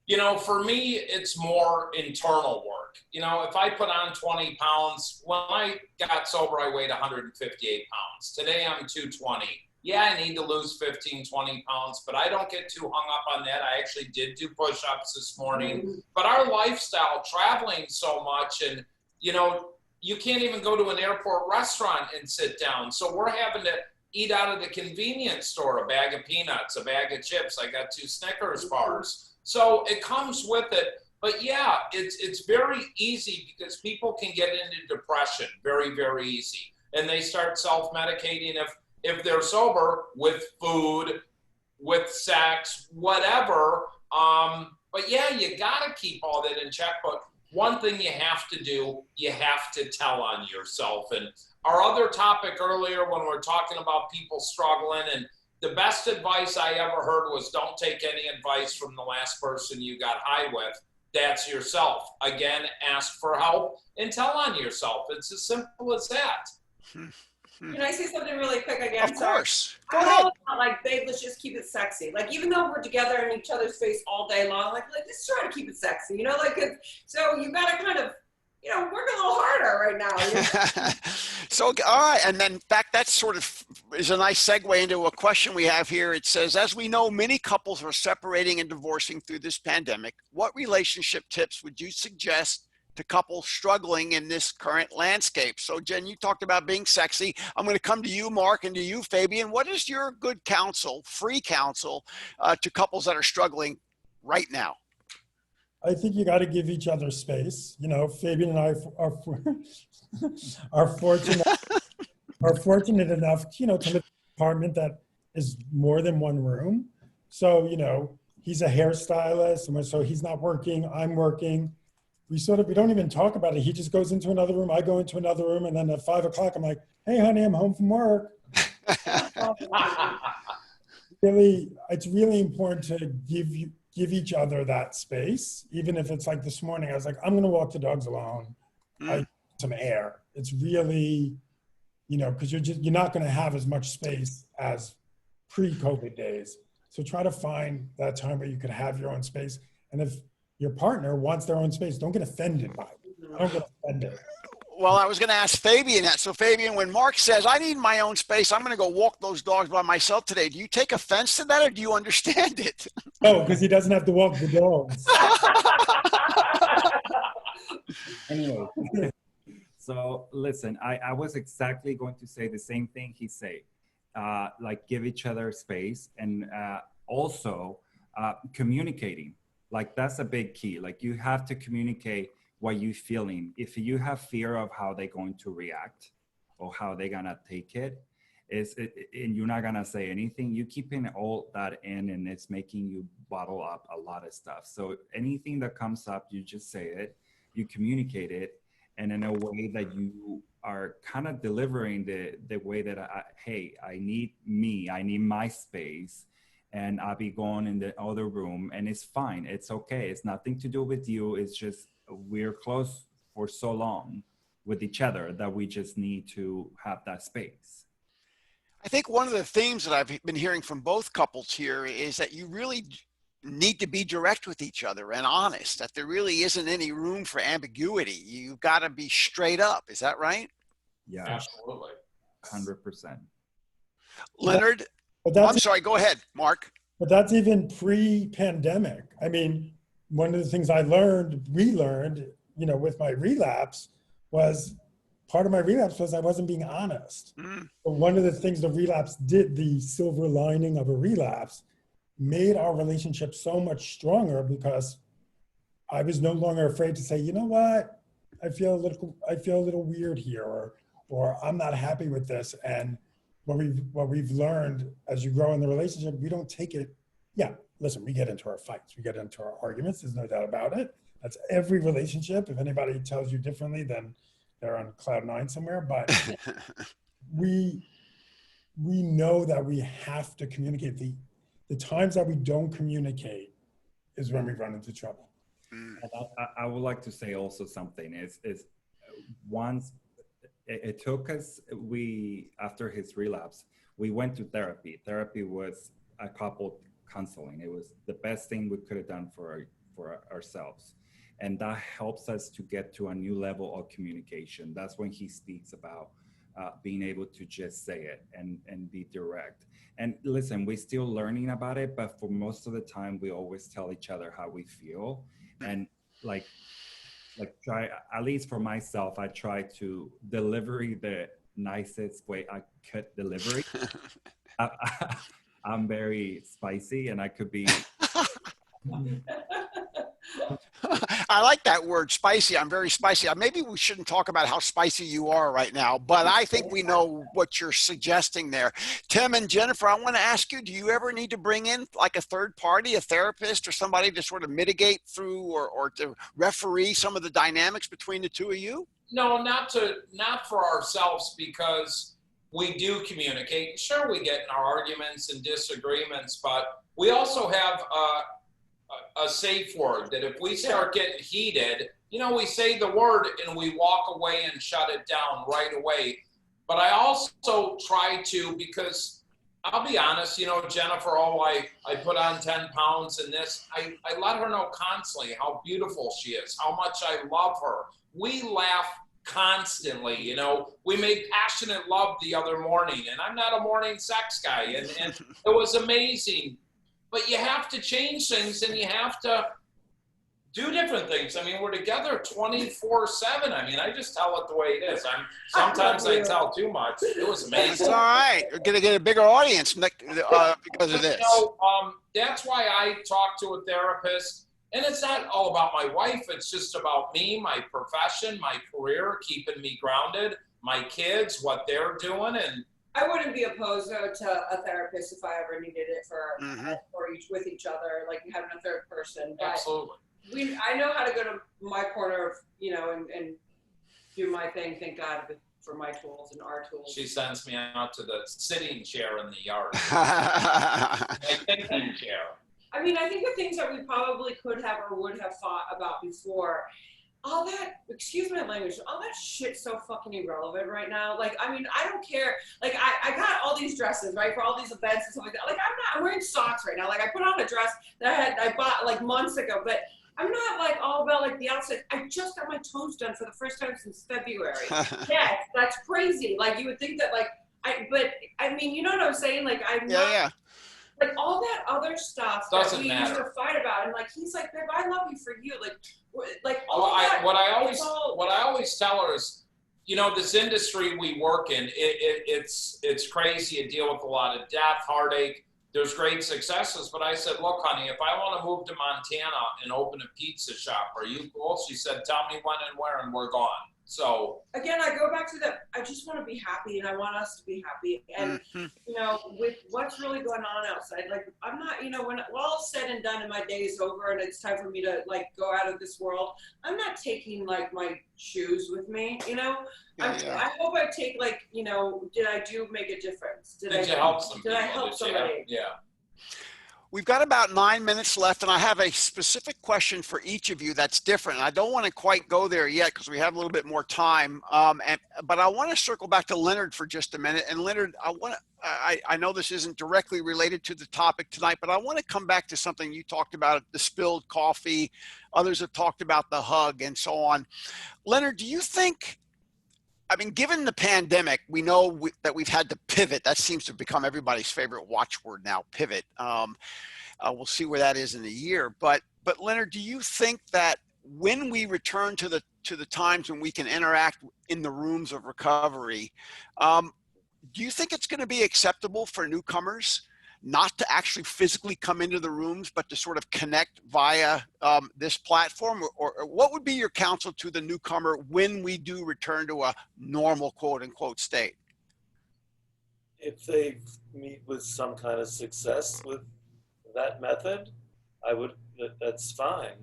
You know, for me, it's more internal work. You know, if I put on 20 pounds, when I got sober, I weighed 158 pounds. Today, I'm 220. Yeah, I need to lose 15, 20 pounds, but I don't get too hung up on that. I actually did do push-ups this morning. But our lifestyle, traveling so much, and, you know, you can't even go to an airport restaurant and sit down. So we're having to eat out of the convenience store, a bag of peanuts, a bag of chips. I got 2 Snickers bars. So it comes with it. But yeah, it's very easy because people can get into depression very, very easy. And they start self-medicating if they're sober, with food, with sex, whatever. But yeah, you gotta keep all that in check. But one thing you have to do, you have to tell on yourself. And our other topic earlier, when we're talking about people struggling, and the best advice I ever heard was, don't take any advice from the last person you got high with. That's yourself. Again, ask for help and tell on yourself. It's as simple as that. Can I say something really quick again? Of course. Go I'm ahead. all about, like, babe, let's just keep it sexy. Like, even though we're together in each other's face all day long, like let's try to keep it sexy, you know? Like, so you got to kind of, you know, work a little harder, right now. So, all right. And then, in fact, that sort of is a nice segue into a question we have here. It says, as we know, many couples are separating and divorcing through this pandemic. What relationship tips would you suggest to couples struggling in this current landscape? So, Jen, you talked about being sexy. I'm going to come to you, Mark, and to you, Fabian. What is your good counsel, free counsel, to couples that are struggling right now? I think you got to give each other space. You know, Fabian and I are fortunate enough, you know, to live in an apartment that is more than one room. So, you know, he's a hairstylist, and so he's not working. I'm working. We don't even talk about it. He just goes into another room. I go into another room, and then at 5 o'clock, I'm like, "Hey, honey, I'm home from work." It's really important to give each other that space, even if it's like this morning. I was like, I'm going to walk the dogs alone. I need some air. It's really, you know, because you're not going to have as much space as pre-COVID days. So try to find that time where you could have your own space. And if your partner wants their own space, don't get offended by it. I don't get offended. Well, I was going to ask Fabian that. So, Fabian, when Mark says, I need my own space, I'm going to go walk those dogs by myself today, do you take offense to that, or do you understand it? Oh, because he doesn't have to walk the dogs. Anyway, so listen, I was exactly going to say the same thing he said. Like, give each other space, and also communicating. Like, that's a big key. Like, you have to communicate what you're feeling. If you have fear of how they're going to react or how they're gonna take it, and you're not gonna say anything, you keeping all that in, and it's making you bottle up a lot of stuff. So anything that comes up, you just say it, you communicate it, and in a way that you are kind of delivering the way that I need my space, and I'll be going in the other room, and it's fine, it's okay, it's nothing to do with you, it's just we're close for so long with each other that we just need to have that space. I think one of the themes that I've been hearing from both couples here is that you really need to be direct with each other and honest, that there really isn't any room for ambiguity. You've got to be straight up. Is that right? Yeah, Absolutely. 100%. Leonard, But I'm sorry, go ahead, Mark. But that's even pre-pandemic. I mean, one of the things I relearned, you know, with my relapse was part of my relapse was I wasn't being honest. But one of the things the relapse did, the silver lining of a relapse, made our relationship so much stronger because I was no longer afraid to say, you know what, I feel a little weird here, or I'm not happy with this. And what we've learned as you grow in the relationship, we don't take it. Yeah, listen, we get into our fights, we get into our arguments. There's no doubt about it. That's every relationship. If anybody tells you differently, then they're on cloud 9 somewhere. But we know that we have to communicate. The times that we don't communicate is when we run into trouble. And I would like to say also something is once it took us, after his relapse, we went to therapy. Therapy was a couple counseling. It was the best thing we could have done for ourselves. And that helps us to get to a new level of communication. That's when he speaks about being able to just say it and be direct. And listen, we're still learning about it, but for most of the time, we always tell each other how we feel. And like try, at least for myself, I try to deliver the nicest way I could deliver it. I'm very spicy, and I could be. I like that word, spicy. I'm very spicy. Maybe we shouldn't talk about how spicy you are right now, but I think we know what you're suggesting there. Tim and Jennifer, I want to ask you, do you ever need to bring in like a third party, a therapist or somebody to sort of mitigate through or to referee some of the dynamics between the two of you? No, not for ourselves, because we do communicate. Sure, we get in our arguments and disagreements, but we also have a safe word that if we start getting heated, you know, we say the word and we walk away and shut it down right away. But I also try to, because I'll be honest, you know, Jennifer, I put on 10 pounds in this. I let her know constantly how beautiful she is, how much I love her. We laugh constantly. You know, we made passionate love the other morning, and I'm not a morning sex guy, and it was amazing. But you have to change things, and you have to do different things. I mean, we're together 24/7. I mean, I just tell it the way it is. Sometimes I tell too much. It was amazing. It's all right. You're gonna get a bigger audience because of this. You know, that's why I talk to a therapist. And it's not all about my wife. It's just about me, my profession, my career, keeping me grounded, my kids, what they're doing, and I wouldn't be opposed though to a therapist if I ever needed it for with each other, like having a third person. But absolutely. I know how to go to my corner of, you know, and do my thing. Thank God for my tools and our tools. She sends me out to the sitting chair in the yard. My thinking chair. I mean, I think the things that we probably could have or would have thought about before, all that, excuse my language, all that shit's so fucking irrelevant right now. Like, I mean, I don't care. Like, I got all these dresses, right, for all these events and stuff like that. Like, I'm wearing socks right now. Like, I put on a dress that I bought like months ago, but I'm not like all about like the outside. I just got my toes done for the first time since February. Yeah, that's crazy. Like, you would think that but I mean, you know what I'm saying? Like, I'm not. Yeah. Like all that other stuff Doesn't that we matter. used to fight about, and like he's like, babe, I love you for you. Like all Well, that. what I always tell her is, you know, this industry we work in, it's crazy. You deal with a lot of death, heartache. There's great successes, but I said, look, honey, if I want to move to Montana and open a pizza shop, are you cool? She said, tell me when and where, and we're gone. So again, I go back to that. I just want to be happy, and I want us to be happy. And you know, with what's really going on outside, like I'm not, you know, when all said and done and my day is over and it's time for me to like go out of this world, I'm not taking like my shoes with me. You know, I hope I take like, you know, did I make a difference? Did I help some Did I help somebody? Yeah. We've got about 9 minutes left, and I have a specific question for each of you that's different. I don't want to quite go there yet because we have a little bit more time. But I want to circle back to Leonard for just a minute. And Leonard, I know this isn't directly related to the topic tonight, but I want to come back to something you talked about, the spilled coffee. Others have talked about the hug and so on. Leonard, do you think, I mean, given the pandemic, we know that we've had to pivot. That seems to become everybody's favorite watchword now, pivot. We'll see where that is in a year. But Leonard, do you think that when we return to the times when we can interact in the rooms of recovery, do you think it's going to be acceptable for newcomers not to actually physically come into the rooms, but to sort of connect via this platform? Or what would be your counsel to the newcomer when we do return to a normal, quote unquote, state? If they meet with some kind of success with that method, that's fine.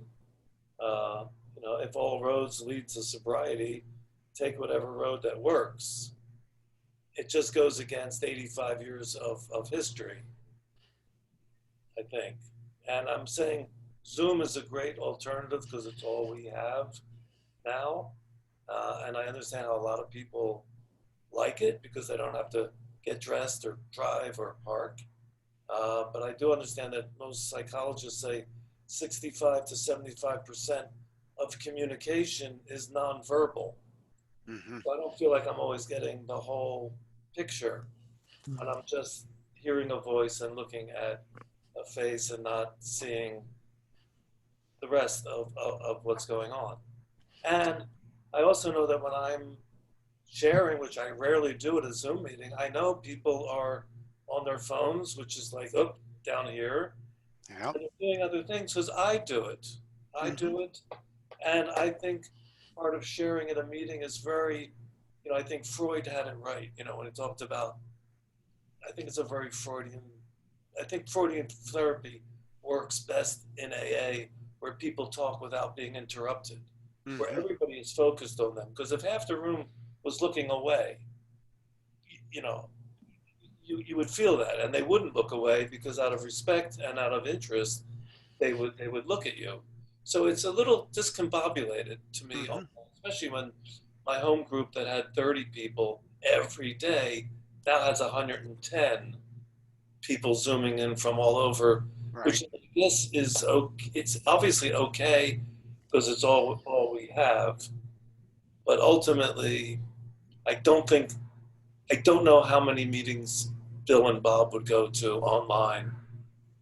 You know, if all roads lead to sobriety, take whatever road that works. It just goes against 85 years of history, I think. And I'm saying Zoom is a great alternative because it's all we have now. And I understand how a lot of people like it because they don't have to get dressed or drive or park. But I do understand that most psychologists say 65 to 75% of communication is nonverbal. So I don't feel like I'm always getting the whole picture. And I'm just hearing a voice and looking at a face and not seeing the rest of what's going on. And I also know that when I'm sharing, which I rarely do at a Zoom meeting, I know people are on their phones, which is like, oh, down here. And they're doing other things because I do it. I do it. And I think part of sharing at a meeting is very, you know, I think Freud had it right, you know, when he talked about, I think it's a very Freudian, I think Freudian therapy works best in AA where people talk without being interrupted, where everybody is focused on them. Because if half the room was looking away, you know, you would feel that, and they wouldn't look away because out of respect and out of interest, they would look at you. So it's a little discombobulated to me, especially when my home group that had 30 people every day now has 110 people zooming in from all over, which I guess is okay. It's obviously okay because it's all we have. but ultimately, I don't know how many meetings Bill and Bob would go to online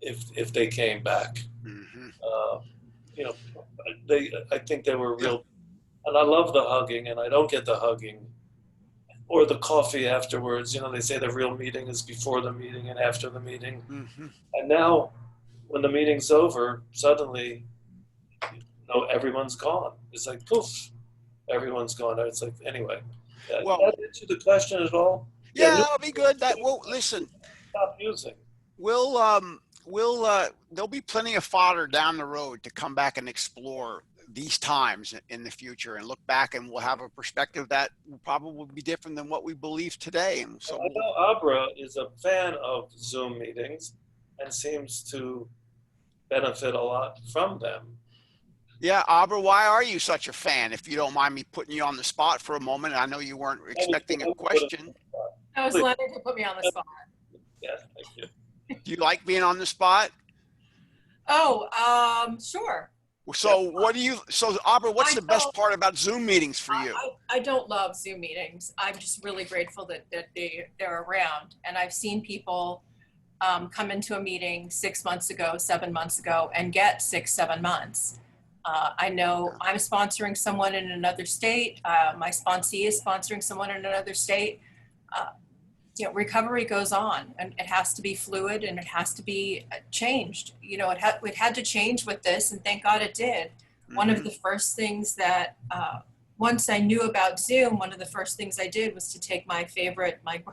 if they came back. Mhm. You know, I think they were real, and I love the hugging, and I don't get the hugging or the coffee afterwards. You know, they say the real meeting is before the meeting and after the meeting. Mhm. And now, when the meeting's over, suddenly, you know, everyone's gone. It's like poof, everyone's gone. It's like, anyway, Well, that answer the question at all? yeah, no, that'll be good. That well, listen, stop using. there'll be plenty of fodder down the road to come back and explore these times in the future and look back, and we'll have a perspective that will probably be different than what we believe today. And so I know Abra is a fan of Zoom meetings and seems to benefit a lot from them. yeah, Abra, why are you such a fan? If you don't mind me putting you on the spot for a moment, I know you weren't expecting a question. That was Leonard who put me on the spot. Yes, thank you. Do you like being on the spot? Oh, sure. So Abra, what's I the best don't- part about Zoom meetings for you? I don't love Zoom meetings. I'm just really grateful that they're around. And I've seen people come into a meeting 6 months ago, 7 months ago, and get 6, 7 months. I know I'm sponsoring someone in another state. My sponsee is sponsoring someone in another state. You know, recovery goes on, and it has to be fluid, and it has to be changed. You know, it had to change with this, and thank God it did. One of the first things that once I knew about Zoom, one of the first things I did was to take my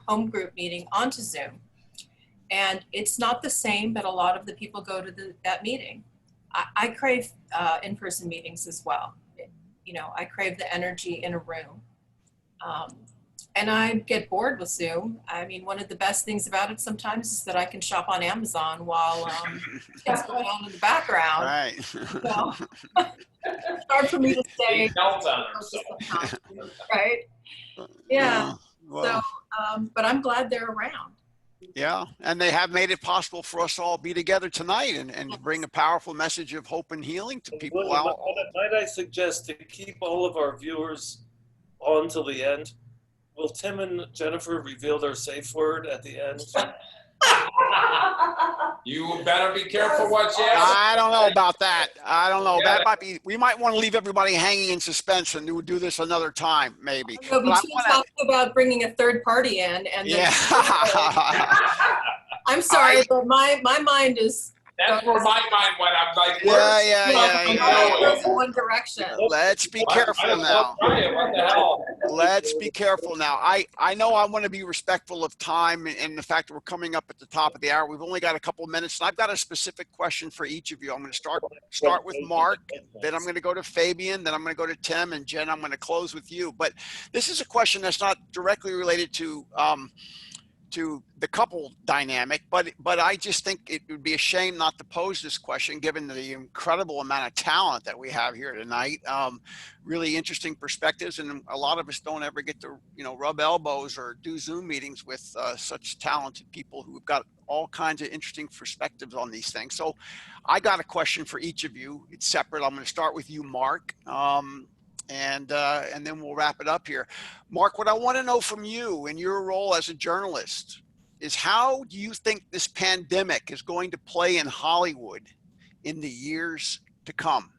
home group meeting onto Zoom. And it's not the same, but a lot of the people go to that meeting. I crave in-person meetings as well. You know, I crave the energy in a room. And I get bored with Zoom. I mean, one of the best things about it sometimes is that I can shop on Amazon while it's going on in the background. Right. So, it's hard for me to stay. Right? Yeah. Well, So, but I'm glad they're around. yeah, and they have made it possible for us to all be together tonight and bring a powerful message of hope and healing to people. William, might I suggest to keep all of our viewers on till the end? Will Tim and Jennifer reveal their safe word at the end? You better be careful what you ask. I don't know about that. I don't know. That might be. We might want to leave everybody hanging in suspense and do this another time, maybe. We'll be talking about bringing a third party in, and yeah. I'm sorry, but my mind is. That's where my mind went. I'm like, It goes in one direction. Let's be careful now. What the hell? Let's be careful now. I know I want to be respectful of time and the fact that we're coming up at the top of the hour. We've only got a couple of minutes, and I've got a specific question for each of you. I'm going to start with Mark, then I'm going to go to Fabian, then I'm going to go to Tim, and Jen, I'm going to close with you. But this is a question that's not directly related to the couple dynamic, but I just think it would be a shame not to pose this question given the incredible amount of talent that we have here tonight. Really interesting perspectives, and a lot of us don't ever get to rub elbows or do Zoom meetings with such talented people who've got all kinds of interesting perspectives on these things. So I got a question for each of you. It's separate. I'm going to start with you, Mark. And then we'll wrap it up here. Mark, what I want to know from you in your role as a journalist is how do you think this pandemic is going to play in Hollywood in the years to come?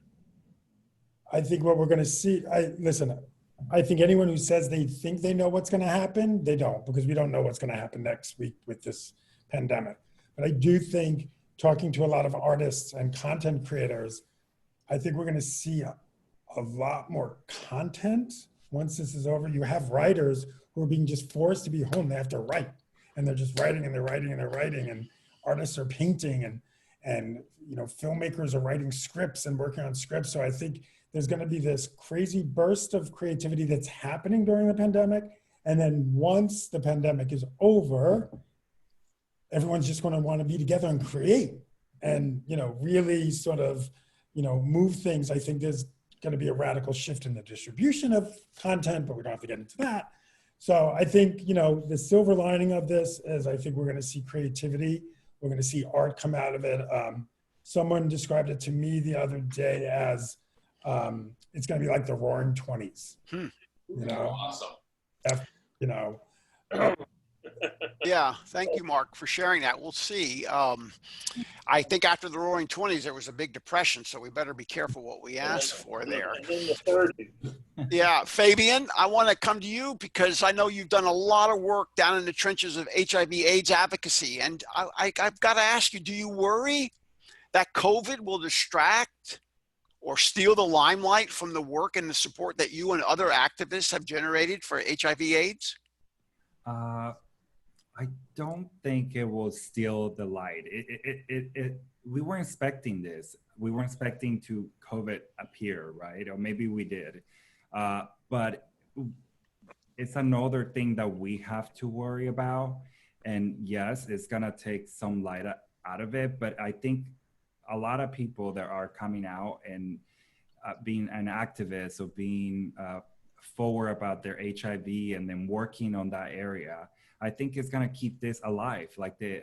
I think what we're going to see, I think anyone who says they think they know what's going to happen, they don't, because we don't know what's going to happen next week with this pandemic. But I do think, talking to a lot of artists and content creators, I think we're going to see a lot more content once this is over. You have writers who are being just forced to be home. They have to write, and they're just writing and they're writing and they're writing, and artists are painting, and filmmakers are writing scripts and working on scripts. So I think there's going to be this crazy burst of creativity that's happening during the pandemic, and then once the pandemic is over, everyone's just going to want to be together and create and really sort of move things. I think there's going to be a radical shift in the distribution of content, but we don't have to get into that. So I think, the silver lining of this is I think we're going to see creativity. We're going to see art come out of it. Someone described it to me the other day as it's going to be like the Roaring '20s. you know, Awesome. you know, Yeah, thank you, Mark, for sharing that. We'll see. I think after the Roaring '20s, there was a big depression, so we better be careful what we ask for there. And in the 30s. Yeah, Fabian, I want to come to you because I know you've done a lot of work down in the trenches of HIV/AIDS advocacy, and I've got to ask you: do you worry that COVID will distract or steal the limelight from the work and the support that you and other activists have generated for HIV/AIDS? I don't think it will steal the light. We weren't expecting this. We weren't expecting to COVID appear, right? Or maybe we did. But it's another thing that we have to worry about. And yes, it's gonna take some light out of it. But I think a lot of people that are coming out and being an activist or being forward about their HIV and then working on that area, I think it's gonna keep this alive. Like the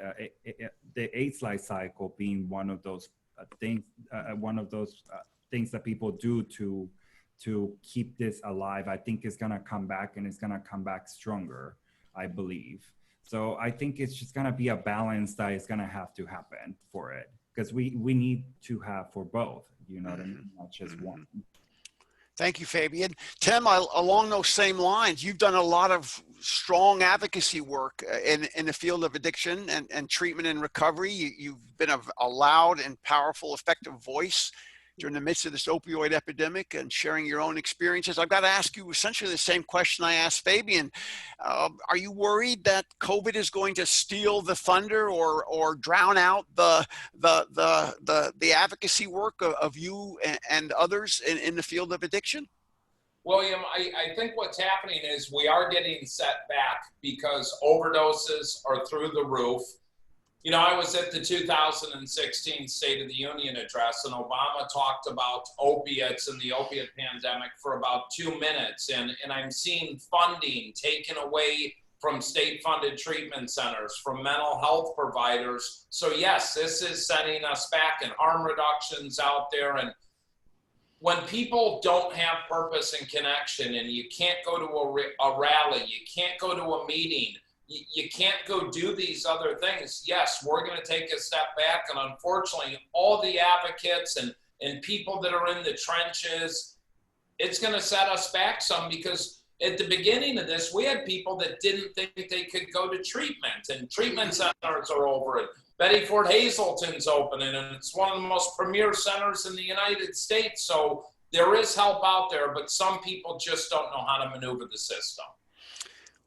AIDS life cycle being one of those things that people do to keep this alive. I think it's gonna come back, and it's gonna come back stronger, I believe. So I think it's just gonna be a balance that is gonna have to happen for it, because we need to have for both, you know what I mean, not just one. Thank you, Fabian. Tim, along those same lines, you've done a lot of strong advocacy work in the field of addiction and treatment and recovery. You've been a loud and powerful, effective voice during the midst of this opioid epidemic and sharing your own experiences. I've got to ask you essentially the same question I asked Fabian. Are you worried that COVID is going to steal the thunder or drown out the advocacy work of you and others in the field of addiction? William, I think what's happening is we are getting set back because overdoses are through the roof. You know, I was at the 2016 State of the Union address, and Obama talked about opiates and the opiate pandemic for about 2 minutes. And I'm seeing funding taken away from state-funded treatment centers, from mental health providers. So yes, this is setting us back, and harm reductions out there. And when people don't have purpose and connection, and you can't go to a rally, you can't go to a meeting, you can't go do these other things. Yes, we're going to take a step back. And unfortunately, all the advocates and people that are in the trenches, it's going to set us back some, because at the beginning of this, we had people that didn't think they could go to treatment, and treatment centers are over it. Betty Ford Hazelton's opening, and it's one of the most premier centers in the United States. So there is help out there, but some people just don't know how to maneuver the system.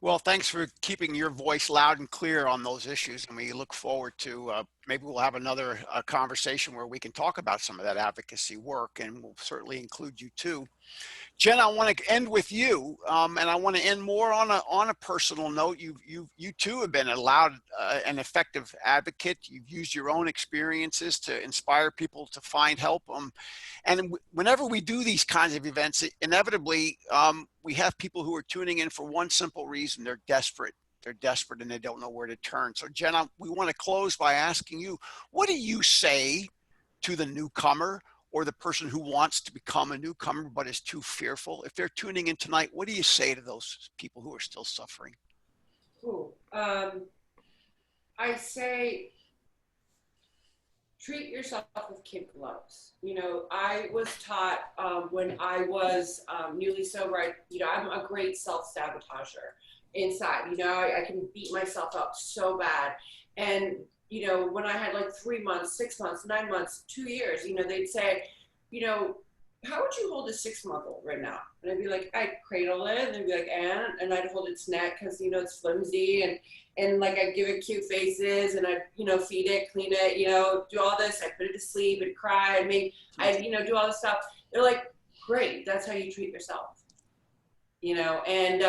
Well, thanks for keeping your voice loud and clear on those issues. And we look forward to maybe we'll have another conversation where we can talk about some of that advocacy work, and we'll certainly include you too. Jen, I want to end with you, and I want to end more on a personal note. You too have been a loud and effective advocate. You've used your own experiences to inspire people to find help. And whenever we do these kinds of events, inevitably we have people who are tuning in for one simple reason: they're desperate. They're desperate and they don't know where to turn. So Jen, we want to close by asking you, what do you say to the newcomer, or the person who wants to become a newcomer but is too fearful? If they're tuning in tonight, what do you say to those people who are still suffering? Ooh, I say treat yourself with kid gloves. You know, I was taught when I was newly sober, I'm a great self-sabotager inside. You know, I can beat myself up so bad. And you know, when I had like 3 months, 6 months, 9 months, 2 years, you know, they'd say, you know, how would you hold a 6-month-old right now? And I'd be like, I'd cradle it, and they'd be like, and I'd hold its neck because, you know, it's flimsy, and like I'd give it cute faces, and I'd, you know, feed it, clean it, you know, do all this. I'd put it to sleep, and cry, I'd, you know, do all this stuff. They're like, great, that's how you treat yourself, you know, and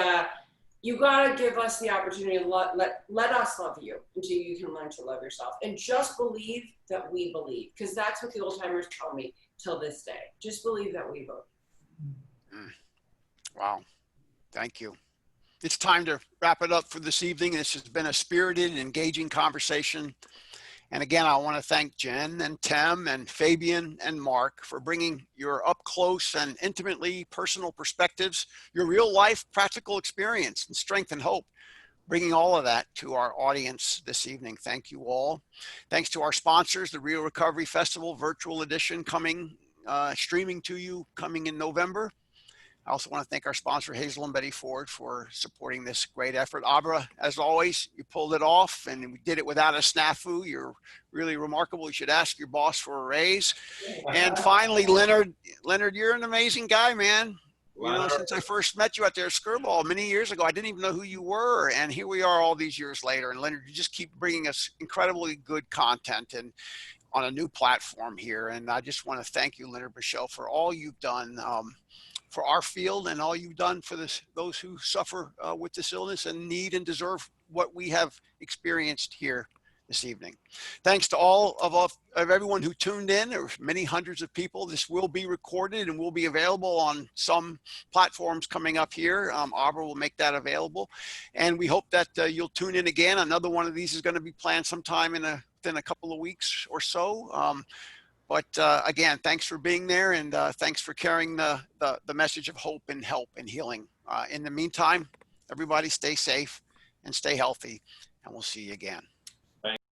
you gotta give us the opportunity to let us love you until you can learn to love yourself. And just believe that we believe, because that's what the old timers tell me till this day. Just believe that we believe. Wow, thank you. It's time to wrap it up for this evening. This has been a spirited and engaging conversation. And again, I want to thank Jen and Tim and Fabian and Mark for bringing your up close and intimately personal perspectives, your real life practical experience and strength and hope, bringing all of that to our audience this evening. Thank you all. Thanks to our sponsors, the Real Recovery Festival virtual edition coming, streaming to you coming in November. I also want to thank our sponsor, Hazel and Betty Ford, for supporting this great effort. Abra, as always, you pulled it off and we did it without a snafu. You're really remarkable. You should ask your boss for a raise. And finally, Leonard, you're an amazing guy, man. You know, since I first met you out there at Skirball many years ago, I didn't even know who you were. And here we are all these years later. And Leonard, you just keep bringing us incredibly good content and on a new platform here. And I just want to thank you, Leonard Bichelle, for all you've done for our field and all you've done for those who suffer with this illness and need and deserve what we have experienced here this evening. Thanks to all of everyone who tuned in. There were many hundreds of people. This will be recorded and will be available on some platforms coming up here. Abra will make that available. And we hope that you'll tune in again. Another one of these is going to be planned sometime within a couple of weeks or so. But again, thanks for being there, and thanks for carrying the message of hope and help and healing. In the meantime, everybody stay safe and stay healthy, and we'll see you again.